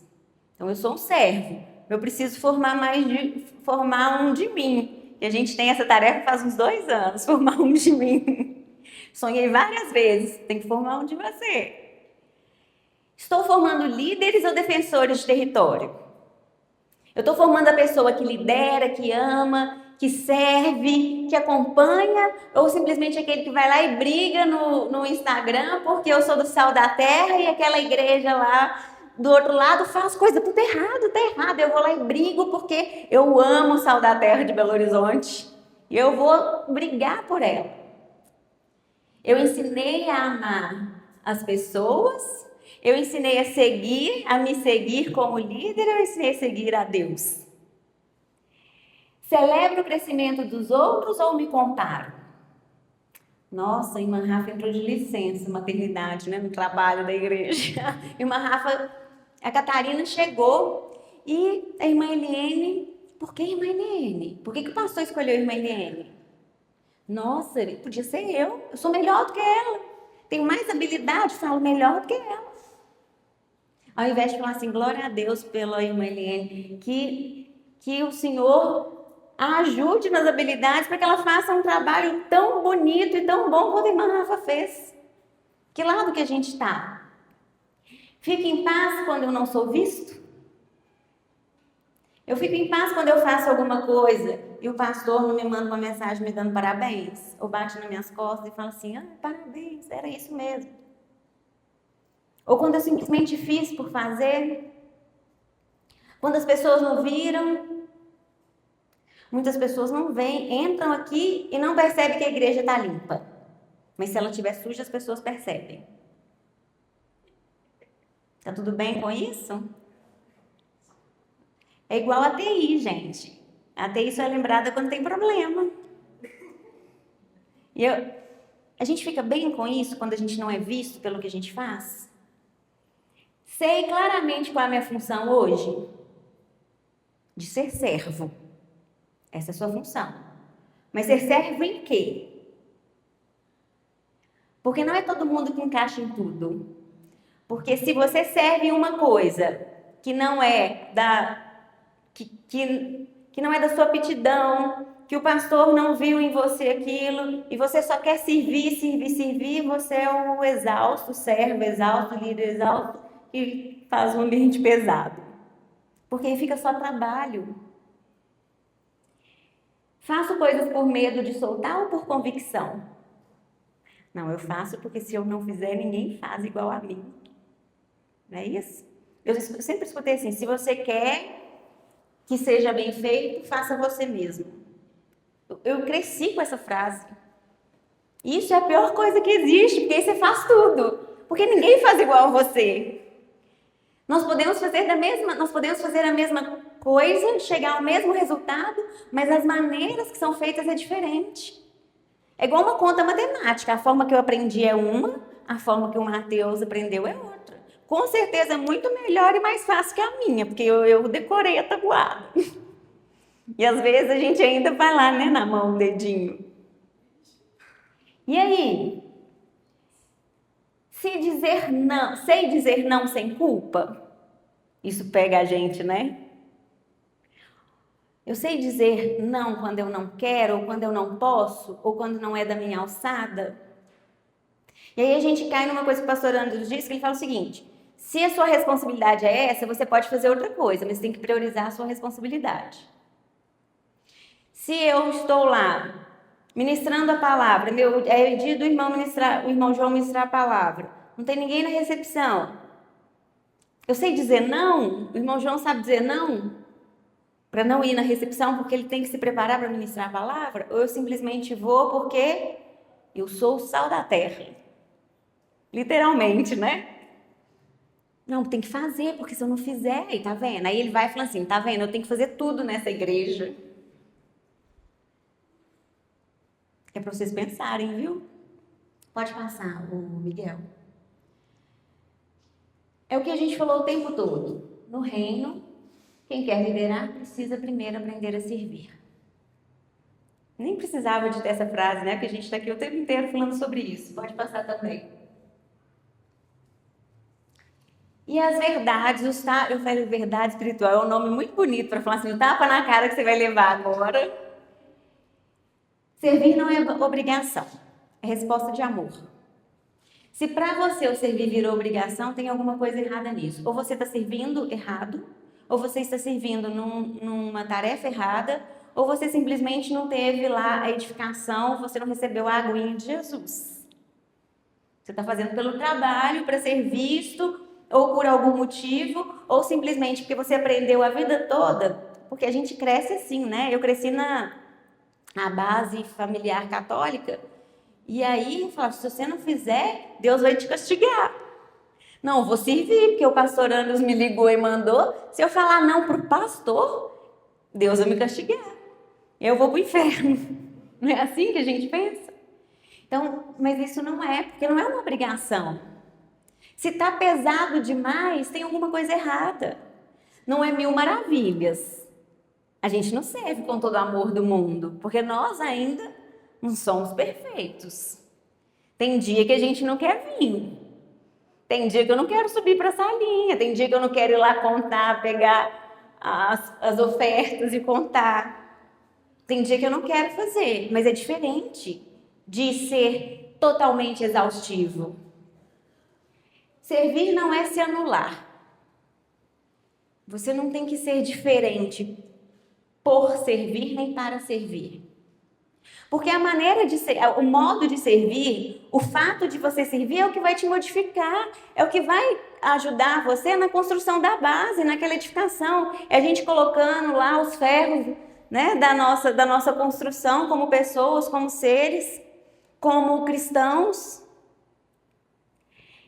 Então, eu sou um servo. Eu preciso formar um de mim. E a gente tem essa tarefa faz uns 2 anos, formar um de mim. Sonhei várias vezes, tem que formar um de você. Estou formando líderes ou defensores de território? Eu estou formando a pessoa que lidera, que ama, que serve, que acompanha, ou simplesmente aquele que vai lá e briga no Instagram porque eu sou do Sal da Terra e aquela igreja lá do outro lado faz coisa tudo errado, tá errado. Eu vou lá e brigo porque eu amo o Sal da Terra de Belo Horizonte e eu vou brigar por ela. Eu ensinei a amar as pessoas, eu ensinei a me seguir como líder, eu ensinei a seguir a Deus. Celebro o crescimento dos outros ou me comparo? Nossa, a irmã Rafa entrou de licença, maternidade, né, no trabalho da igreja. A irmã Rafa, a Catarina chegou e a irmã Eliene, por que a irmã Eliene? Por que o pastor escolheu a irmã Eliene? Nossa, podia ser eu sou melhor do que ela, tenho mais habilidade, falo melhor do que ela. Ao invés de falar assim, glória a Deus pela irmã Eliene, que o Senhor a ajude nas habilidades para que ela faça um trabalho tão bonito e tão bom quanto a irmã Rafa fez. Que lado que a gente está? Fico em paz quando eu não sou visto? Eu fico em paz quando eu faço alguma coisa e o pastor não me manda uma mensagem me dando parabéns? Ou bate nas minhas costas e fala assim, parabéns, era isso mesmo. Ou quando eu simplesmente fiz por fazer? Quando as pessoas não viram? Muitas pessoas não vêm, entram aqui e não percebem que a igreja está limpa. Mas se ela estiver suja, as pessoas percebem. Tá tudo bem com isso? É igual a TI, gente. A TI só é lembrada quando tem problema. E a gente fica bem com isso quando a gente não é visto pelo que a gente faz? Sei claramente qual é a minha função hoje? De ser servo. Essa é a sua função. Mas ser servo em quê? Porque não é todo mundo que encaixa em tudo. Porque se você serve em uma coisa que não é que não é da sua aptidão, que o pastor não viu em você aquilo, e você só quer servir, você é o exausto, o servo exausto, o líder exausto, que faz um ambiente pesado. Porque aí fica só trabalho. Faço coisas por medo de soltar ou por convicção? Não, eu faço porque se eu não fizer, ninguém faz igual a mim. Não é isso? Eu sempre escutei assim, se você quer que seja bem feito, faça você mesmo. Eu cresci com essa frase. Isso é a pior coisa que existe, porque aí você faz tudo. Porque ninguém faz igual a você. Nós podemos fazer a mesma coisa, chegar ao mesmo resultado, mas as maneiras que são feitas é diferente. É igual uma conta matemática. A forma que eu aprendi é uma, a forma que o Mateus aprendeu é outra. Com certeza muito melhor e mais fácil que a minha, porque eu decorei a tabuada. E às vezes a gente ainda vai lá, né, na mão, o dedinho. E aí? Sei dizer não sem culpa? Isso pega a gente, né? Eu sei dizer não quando eu não quero, ou quando eu não posso, ou quando não é da minha alçada? E aí a gente cai numa coisa que o pastor Andros disse, que ele fala o seguinte: se a sua responsabilidade é essa, você pode fazer outra coisa, mas tem que priorizar a sua responsabilidade. Se eu estou lá ministrando a palavra, é o dia do o irmão João ministrar a palavra, não tem ninguém na recepção. Eu sei dizer não? O irmão João sabe dizer não? Para não ir na recepção porque ele tem que se preparar para ministrar a palavra? Ou eu simplesmente vou porque eu sou o sal da terra? Literalmente, né? Não, tem que fazer, porque se eu não fizer, aí tá vendo? Aí ele vai falando assim, tá vendo? Eu tenho que fazer tudo nessa igreja. É para vocês pensarem, viu? Pode passar, o Miguel. É o que a gente falou o tempo todo. No reino, quem quer liderar precisa primeiro aprender a servir. Nem precisava de ter essa frase, né? Porque a gente está aqui o tempo inteiro falando sobre isso. Pode passar também. E as verdades, eu falei verdade espiritual, é um nome muito bonito para falar assim, o tapa na cara que você vai levar agora. Servir não é obrigação, é resposta de amor. Se para você o servir virou obrigação, tem alguma coisa errada nisso. Ou você está servindo errado, ou você está servindo numa tarefa errada, ou você simplesmente não teve lá a edificação, você não recebeu a aguinha de Jesus. Você está fazendo pelo trabalho, para ser visto, ou por algum motivo, ou simplesmente porque você aprendeu a vida toda, porque a gente cresce assim, né? Eu cresci na base familiar católica, e aí eu falava, se você não fizer, Deus vai te castigar. Não, vou servir, porque o pastor Andros me ligou e mandou. Se eu falar não para o pastor, Deus vai me castigar. Eu vou para o inferno. Não é assim que a gente pensa? Então, mas isso não é, porque não é uma obrigação. Se está pesado demais, tem alguma coisa errada. Não é mil maravilhas. A gente não serve com todo o amor do mundo, porque nós ainda não somos perfeitos. Tem dia que a gente não quer vir. Tem dia que eu não quero subir para a salinha. Tem dia que eu não quero ir lá contar, pegar as ofertas e contar. Tem dia que eu não quero fazer, mas é diferente de ser totalmente exaustivo. Servir não é se anular. Você não tem que ser diferente por servir nem para servir. Porque a maneira de ser, o modo de servir, o fato de você servir é o que vai te modificar, é o que vai ajudar você na construção da base, naquela edificação. É a gente colocando lá os ferros, né, da nossa construção como pessoas, como seres, como cristãos.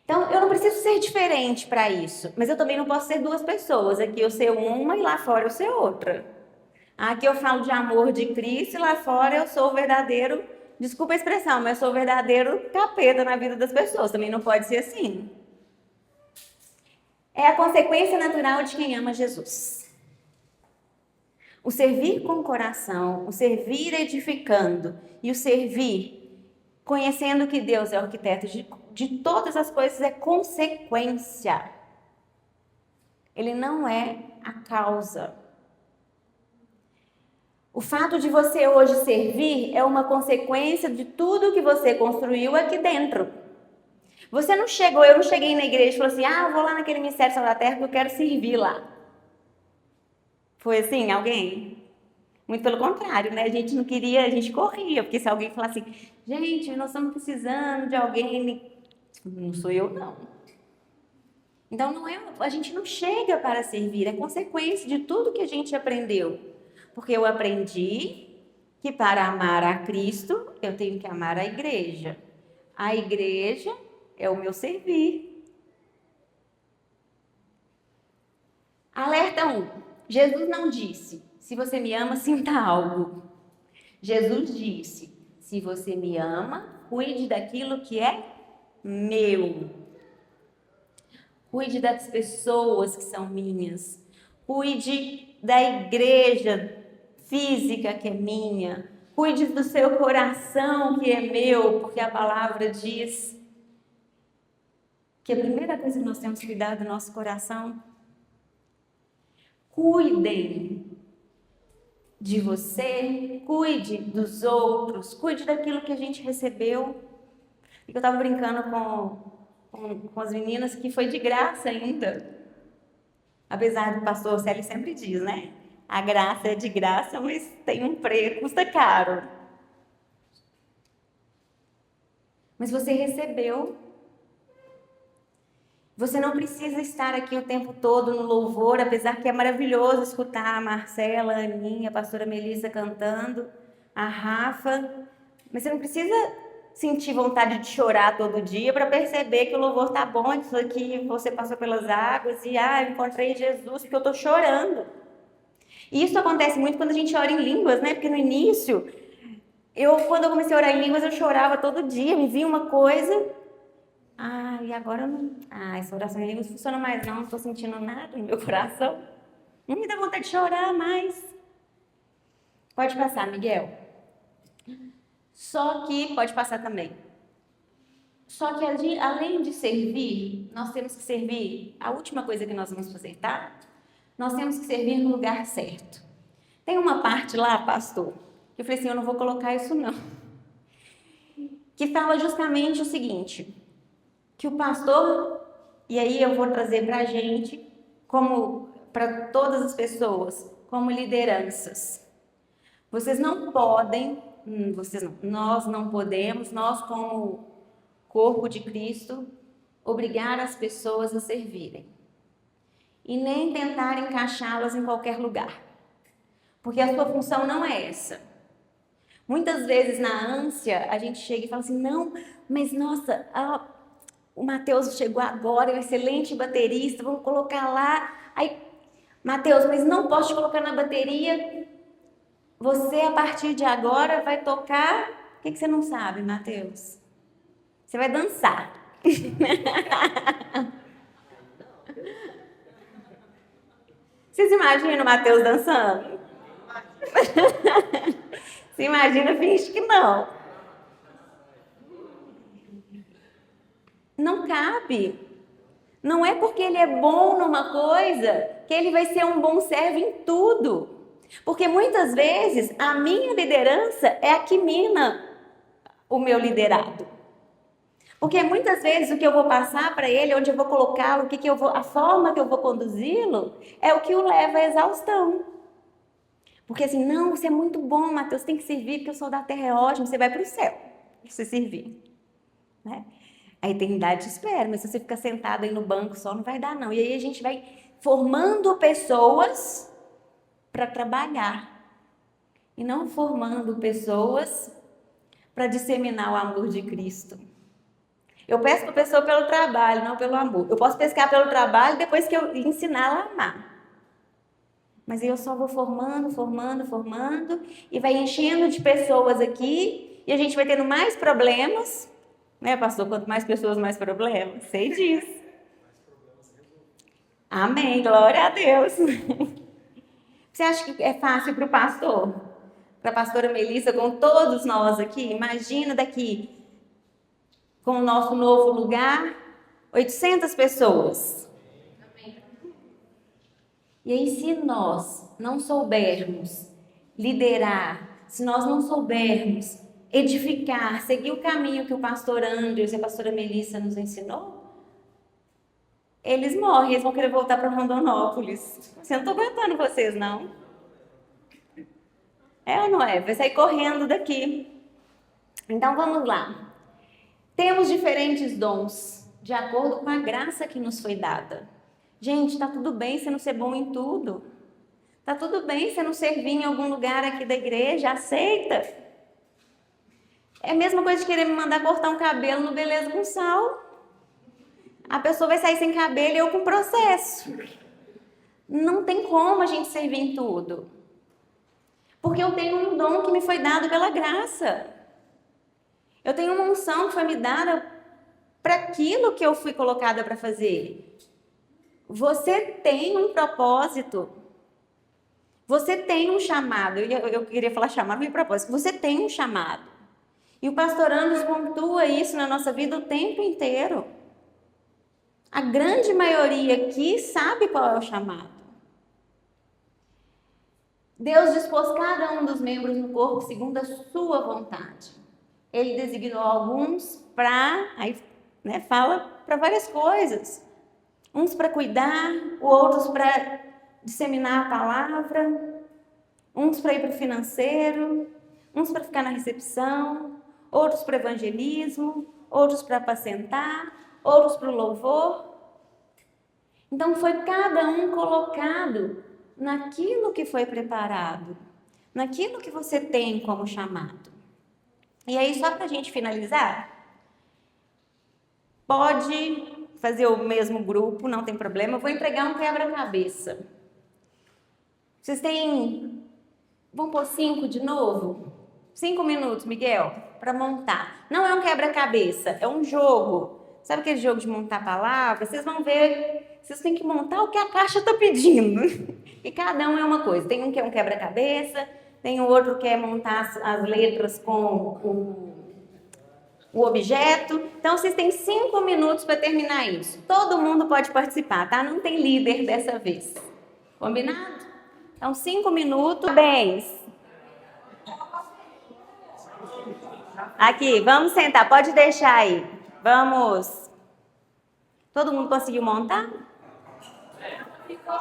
Então, eu não preciso ser diferente para isso, mas eu também não posso ser duas pessoas. Aqui eu ser uma e lá fora eu ser outra. Aqui eu falo de amor de Cristo e lá fora eu sou o verdadeiro, desculpa a expressão, mas eu sou o verdadeiro capeta na vida das pessoas. Também não pode ser assim. é a consequência natural de quem ama Jesus. O servir com o coração, o servir edificando e o servir conhecendo que Deus é o arquiteto de todas as coisas é consequência. Ele não é a causa. O fato de você hoje servir é uma consequência de tudo que você construiu aqui dentro. Você não chegou, eu não cheguei na igreja e falei assim, eu vou lá naquele Ministério Sal da Terra que eu quero servir lá. Foi assim, alguém? Muito pelo contrário, né? A gente não queria, a gente corria, porque se alguém falasse assim, gente, nós estamos precisando de alguém, não sou eu não. Então a gente não chega para servir, é consequência de tudo que a gente aprendeu. Porque eu aprendi que para amar a Cristo, eu tenho que amar a igreja. A igreja é o meu servir. Alerta 1. Jesus não disse, se você me ama, sinta algo. Jesus disse, se você me ama, cuide daquilo que é meu. Cuide das pessoas que são minhas. Cuide da igreja física que é minha. Cuide do seu coração que é meu, porque a palavra diz que a primeira coisa que nós temos que cuidar do nosso coração. Cuidem de você, cuide dos outros, cuide daquilo que a gente recebeu. E eu estava brincando com as meninas que foi de graça ainda. Apesar do pastor Célio sempre diz, né? A graça é de graça, mas tem um preço, custa caro. Mas você recebeu. Você não precisa estar aqui o tempo todo no louvor, apesar que é maravilhoso escutar a Marcela, a Aninha, a pastora Melissa cantando, a Rafa. Mas você não precisa sentir vontade de chorar todo dia para perceber que o louvor tá bom, que você passou pelas águas e eu encontrei Jesus porque eu tô chorando. E isso acontece muito quando a gente ora em línguas, né? Porque no início, quando eu comecei a orar em línguas, eu chorava todo dia, me vinha uma coisa, e agora não. Essa oração em línguas não funciona mais não estou sentindo nada no meu coração. Não me dá vontade de chorar mais. Pode passar, Miguel. Só que, pode passar também. Só que além de servir, nós temos que servir, a última coisa que nós vamos fazer, tá? Nós temos que servir no lugar certo. Tem uma parte lá, pastor, que eu falei assim, eu não vou colocar isso não. Que fala justamente o seguinte, que o pastor, e aí eu vou trazer para a gente, como para todas as pessoas, como lideranças. Vocês não podem, nós não podemos, nós como corpo de Cristo, obrigar as pessoas a servirem. E nem tentar encaixá-las em qualquer lugar. Porque a sua função não é essa. Muitas vezes na ânsia, a gente chega e fala assim, não, mas nossa, o Mateus chegou agora, é um excelente baterista, vamos colocar lá. Aí, Mateus, mas não posso te colocar na bateria. Você, a partir de agora, vai tocar... O que você não sabe, Mateus? Você vai dançar. Vocês imaginam o Mateus dançando? Você imagina, finge que não. Não cabe. Não é porque ele é bom numa coisa que ele vai ser um bom servo em tudo. Porque muitas vezes a minha liderança é a que mina o meu liderado. Porque muitas vezes o que eu vou passar para ele, onde eu vou colocá-lo, a forma que eu vou conduzi-lo, é o que o leva à exaustão. Porque assim, não, você é muito bom, Mateus, tem que servir, porque o sol da terra é ótimo, você vai para o céu, se servir. Né? A eternidade te espera, mas se você ficar sentado aí no banco só, não vai dar não. E aí a gente vai formando pessoas para trabalhar. E não formando pessoas para disseminar o amor de Cristo. Eu pesco a pessoa pelo trabalho, não pelo amor. Eu posso pescar pelo trabalho depois que eu ensiná-la a amar. Mas eu só vou formando, e vai enchendo de pessoas aqui, e a gente vai tendo mais problemas, né, pastor? Quanto mais pessoas, mais problemas. Sei disso. Amém, glória a Deus. Você acha que é fácil para o pastor? Para a pastora Melissa, com todos nós aqui? Imagina daqui, com o nosso novo lugar, 800 pessoas. E aí, se nós não soubermos liderar, se nós não soubermos edificar, seguir o caminho que o pastor Andrews e a pastora Melissa nos ensinou, eles morrem, eles vão querer voltar para Rondonópolis. Eu não estou aguentando vocês, não. É ou não é? Vai sair correndo daqui. Então, vamos lá. Temos diferentes dons, de acordo com a graça que nos foi dada. Gente, tá tudo bem você não ser bom em tudo. Tá tudo bem você não servir em algum lugar aqui da igreja, aceita. É a mesma coisa de querer me mandar cortar um cabelo no Beleza com Sal. A pessoa vai sair sem cabelo e eu com processo. Não tem como a gente servir em tudo. Porque eu tenho um dom que me foi dado pela graça. Eu tenho uma unção que foi me dada para aquilo que eu fui colocada para fazer. Você tem um propósito. Você tem um chamado. Eu queria falar chamado e propósito. Você tem um chamado. E o pastor Andrews pontua isso na nossa vida o tempo inteiro. A grande maioria aqui sabe qual é o chamado. Deus dispôs cada um dos membros no corpo segundo a sua vontade. Ele designou alguns para, fala para várias coisas. Uns para cuidar, outros para disseminar a palavra, uns para ir para o financeiro, uns para ficar na recepção, outros para evangelismo, outros para apacentar, outros para o louvor. Então foi cada um colocado naquilo que foi preparado, naquilo que você tem como chamado. E aí, só para a gente finalizar, pode fazer o mesmo grupo, não tem problema. Eu vou entregar um quebra-cabeça. Vocês têm... Vão pôr 5 de novo? 5 minutos, Miguel, para montar. Não é um quebra-cabeça, é um jogo. Sabe aquele jogo de montar palavras? Vocês vão ver, vocês têm que montar o que a caixa está pedindo. E cada um é uma coisa. Tem um que é um quebra-cabeça, tem o outro que é montar as letras com o objeto. Então, vocês têm 5 minutos para terminar isso. Todo mundo pode participar, tá? Não tem líder dessa vez. Combinado? Então, 5 minutos. Parabéns. Aqui, vamos sentar. Pode deixar aí. Vamos. Todo mundo conseguiu montar? Ficou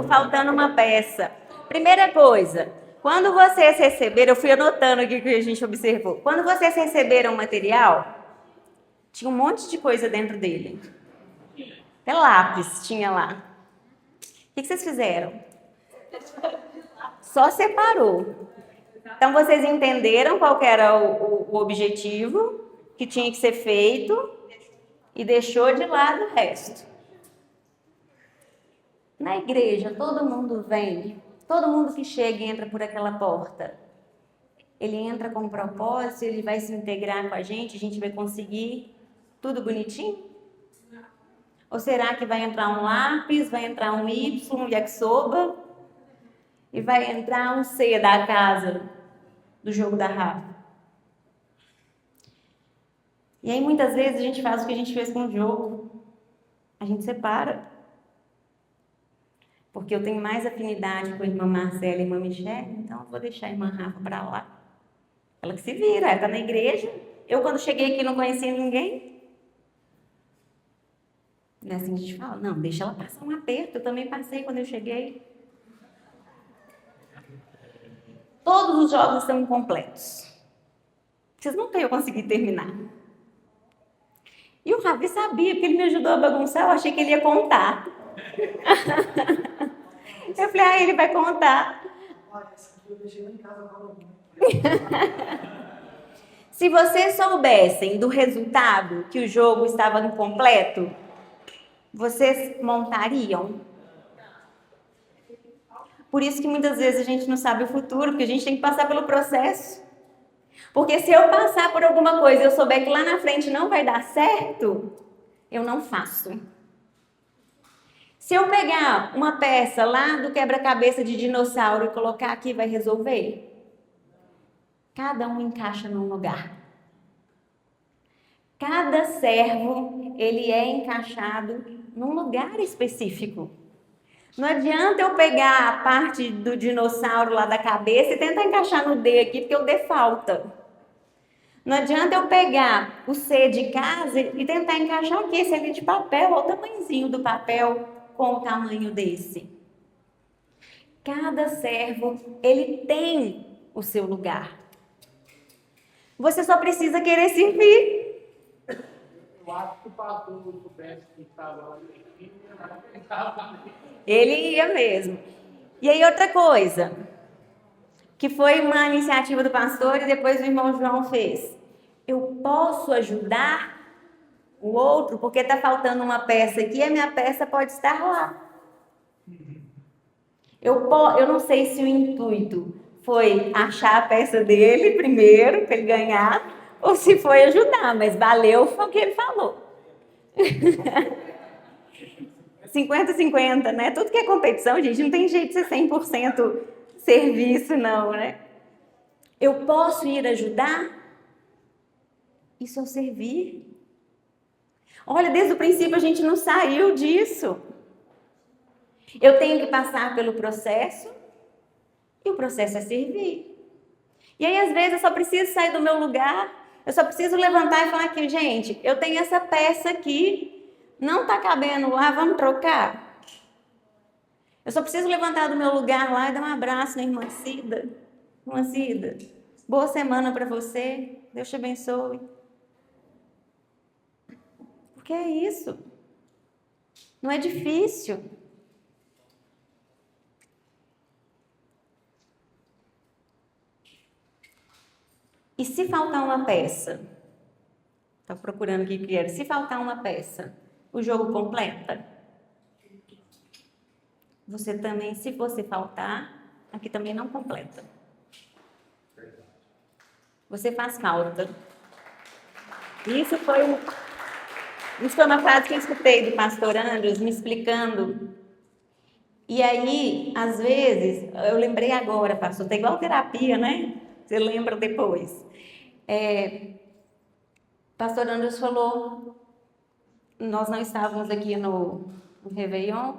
faltando uma peça. Primeira coisa, quando vocês receberam, eu fui anotando aqui o que a gente observou. Quando vocês receberam o material, tinha um monte de coisa dentro dele. Até lápis tinha lá. O que vocês fizeram? Só separou. Então, vocês entenderam qual que era o objetivo que tinha que ser feito e deixou de lado o resto. Na igreja, todo mundo vem, todo mundo que chega e entra por aquela porta, ele entra com um propósito, ele vai se integrar com a gente vai conseguir tudo bonitinho? Ou será que vai entrar um lápis, vai entrar um Y, um yakisoba, e vai entrar um C da casa do jogo da Rafa? E aí, muitas vezes, a gente faz o que a gente fez com o jogo. A gente separa. Porque eu tenho mais afinidade com a irmã Marcela e a irmã Michelle, então eu vou deixar a irmã Rafa para lá. Ela que se vira, ela está na igreja. Eu, quando cheguei aqui, não conhecia ninguém. Não é assim que a gente fala? Não, deixa ela passar um aperto. Eu também passei quando eu cheguei. Todos os jogos estão incompletos. Vocês não têm, eu consegui terminar. E o Ravi sabia, porque ele me ajudou a bagunçar, eu achei que ele ia contar. Eu falei, ele vai contar. Eu deixei lá em casa com a Se vocês soubessem do resultado, que o jogo estava incompleto, vocês montariam? Por isso que muitas vezes a gente não sabe o futuro, porque a gente tem que passar pelo processo. Porque se eu passar por alguma coisa e eu souber que lá na frente não vai dar certo, eu não faço. Se eu pegar uma peça lá do quebra-cabeça de dinossauro e colocar aqui, vai resolver? Cada um encaixa num lugar. Cada servo, ele é encaixado num lugar específico. Não adianta eu pegar a parte do dinossauro lá da cabeça e tentar encaixar no D aqui, porque o D falta. Não adianta eu pegar o C de casa e tentar encaixar aqui esse ali de papel, olha o tamanhozinho do papel com o tamanho desse. Cada servo, ele tem o seu lugar. Você só precisa querer servir. Eu acho que o pastor soubesse que estava lá. Ele ia mesmo. E aí outra coisa, que foi uma iniciativa do pastor e depois o irmão João fez. Eu posso ajudar o outro porque está faltando uma peça aqui e a minha peça pode estar lá. Eu não sei se o intuito foi achar a peça dele primeiro, para ele ganhar, ou se foi ajudar, mas valeu foi o que ele falou. 50-50, né? Tudo que é competição, gente, não tem jeito de ser 100% serviço, não, né? Eu posso ir ajudar? Isso é o servir. Olha, desde o princípio a gente não saiu disso. Eu tenho que passar pelo processo e o processo é servir. E aí, às vezes, eu só preciso sair do meu lugar, eu só preciso levantar e falar aqui, gente, eu tenho essa peça aqui, não está cabendo lá, vamos trocar? Eu só preciso levantar do meu lugar lá e dar um abraço na irmã Cida. Irmã Cida, boa semana para você, Deus te abençoe. Porque é isso. Não é difícil. E se faltar uma peça? Estou procurando aqui o que era. Se faltar uma peça, o jogo completa? Você também, se você faltar, aqui também não completa. Você faz falta. Isso foi uma frase que eu escutei do pastor Andrews me explicando. E aí, às vezes, eu lembrei agora, pastor, tá igual terapia, né? Você lembra depois. Pastor Andrews falou, nós não estávamos aqui no Réveillon,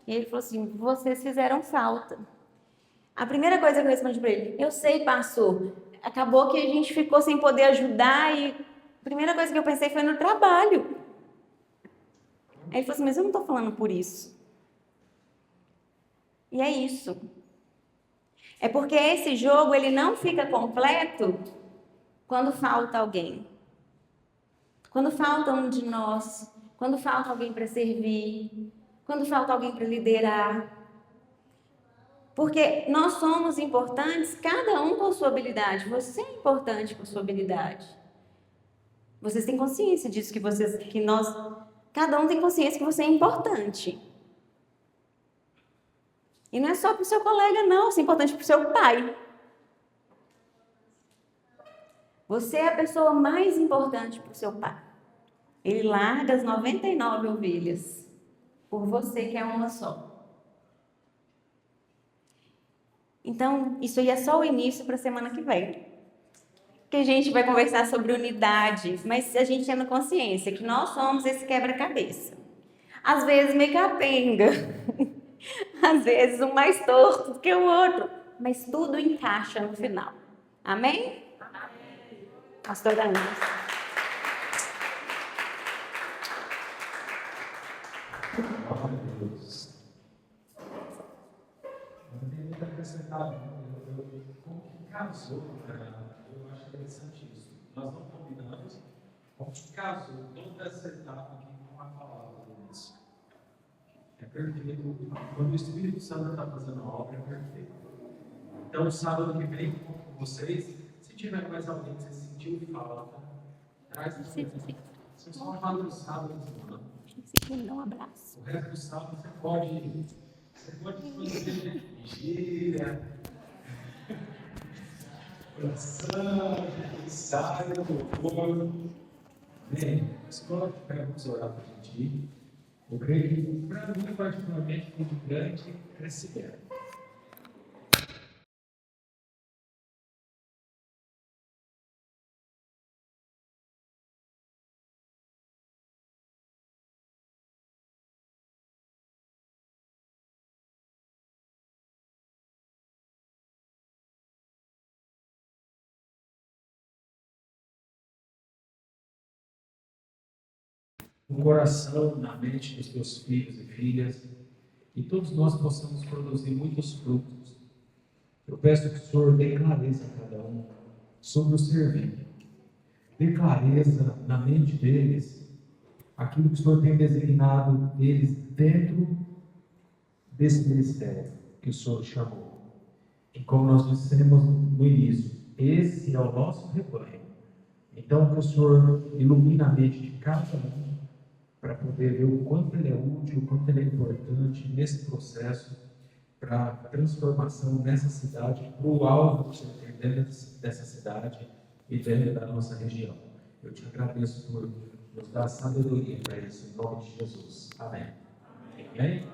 e ele falou assim, vocês fizeram falta. A primeira coisa que eu respondi para ele, eu sei, pastor, acabou que a gente ficou sem poder ajudar e a primeira coisa que eu pensei foi no trabalho. Aí ele falou assim, mas eu não estou falando por isso. E é isso. É porque esse jogo, ele não fica completo quando falta alguém. Quando falta um de nós, quando falta alguém para servir, quando falta alguém para liderar. Porque nós somos importantes, cada um com sua habilidade. Você é importante com sua habilidade. Vocês têm consciência disso, cada um tem consciência que você é importante. E não é só para o seu colega, não. Isso é importante para o seu pai. Você é a pessoa mais importante para o seu pai. Ele larga as 99 ovelhas por você, que é uma só. Então, isso aí é só o início para a semana que vem. Que a gente vai conversar sobre unidade, mas a gente tendo consciência que nós somos esse quebra-cabeça. Às vezes meio capenga, às vezes um mais torto do que o outro, mas tudo encaixa no final. Amém? Amém. Pastora Ana. Não tem muito a acrescentar, como que casou, eu acho interessante isso. Nós não combinamos, como que casou toda essa etapa aqui com a palavra do início. É perfeito. Quando o Espírito Santo está fazendo a obra, é perfeito. Então, sábado que vem, com vocês, se tiver mais alguém que você sentiu falta, traz as coisas. Vocês só falam no sábado, semana. Dá um abraço. O resto do sábado você pode fazer gira, oração, ensaio, louvor. Bem, escola de fé, vamos orar para a gente ir. Eu creio que, para mim, particularmente, foi de grande crescimento. No coração, na mente dos teus filhos e filhas, e todos nós possamos produzir muitos frutos. Eu peço que o Senhor dê clareza a cada um sobre o servir. Dê clareza na mente deles aquilo que o Senhor tem designado eles dentro desse ministério que o Senhor chamou. E como nós dissemos no início, esse é o nosso rebanho. Então, que o Senhor ilumine a mente de cada um para poder ver o quanto ele é útil, o quanto ele é importante nesse processo para a transformação nessa cidade, para o alvo que você tem dentro dessa cidade e dentro da nossa região. Eu te agradeço por nos dar sabedoria para isso, em nome de Jesus. Amém. Amém.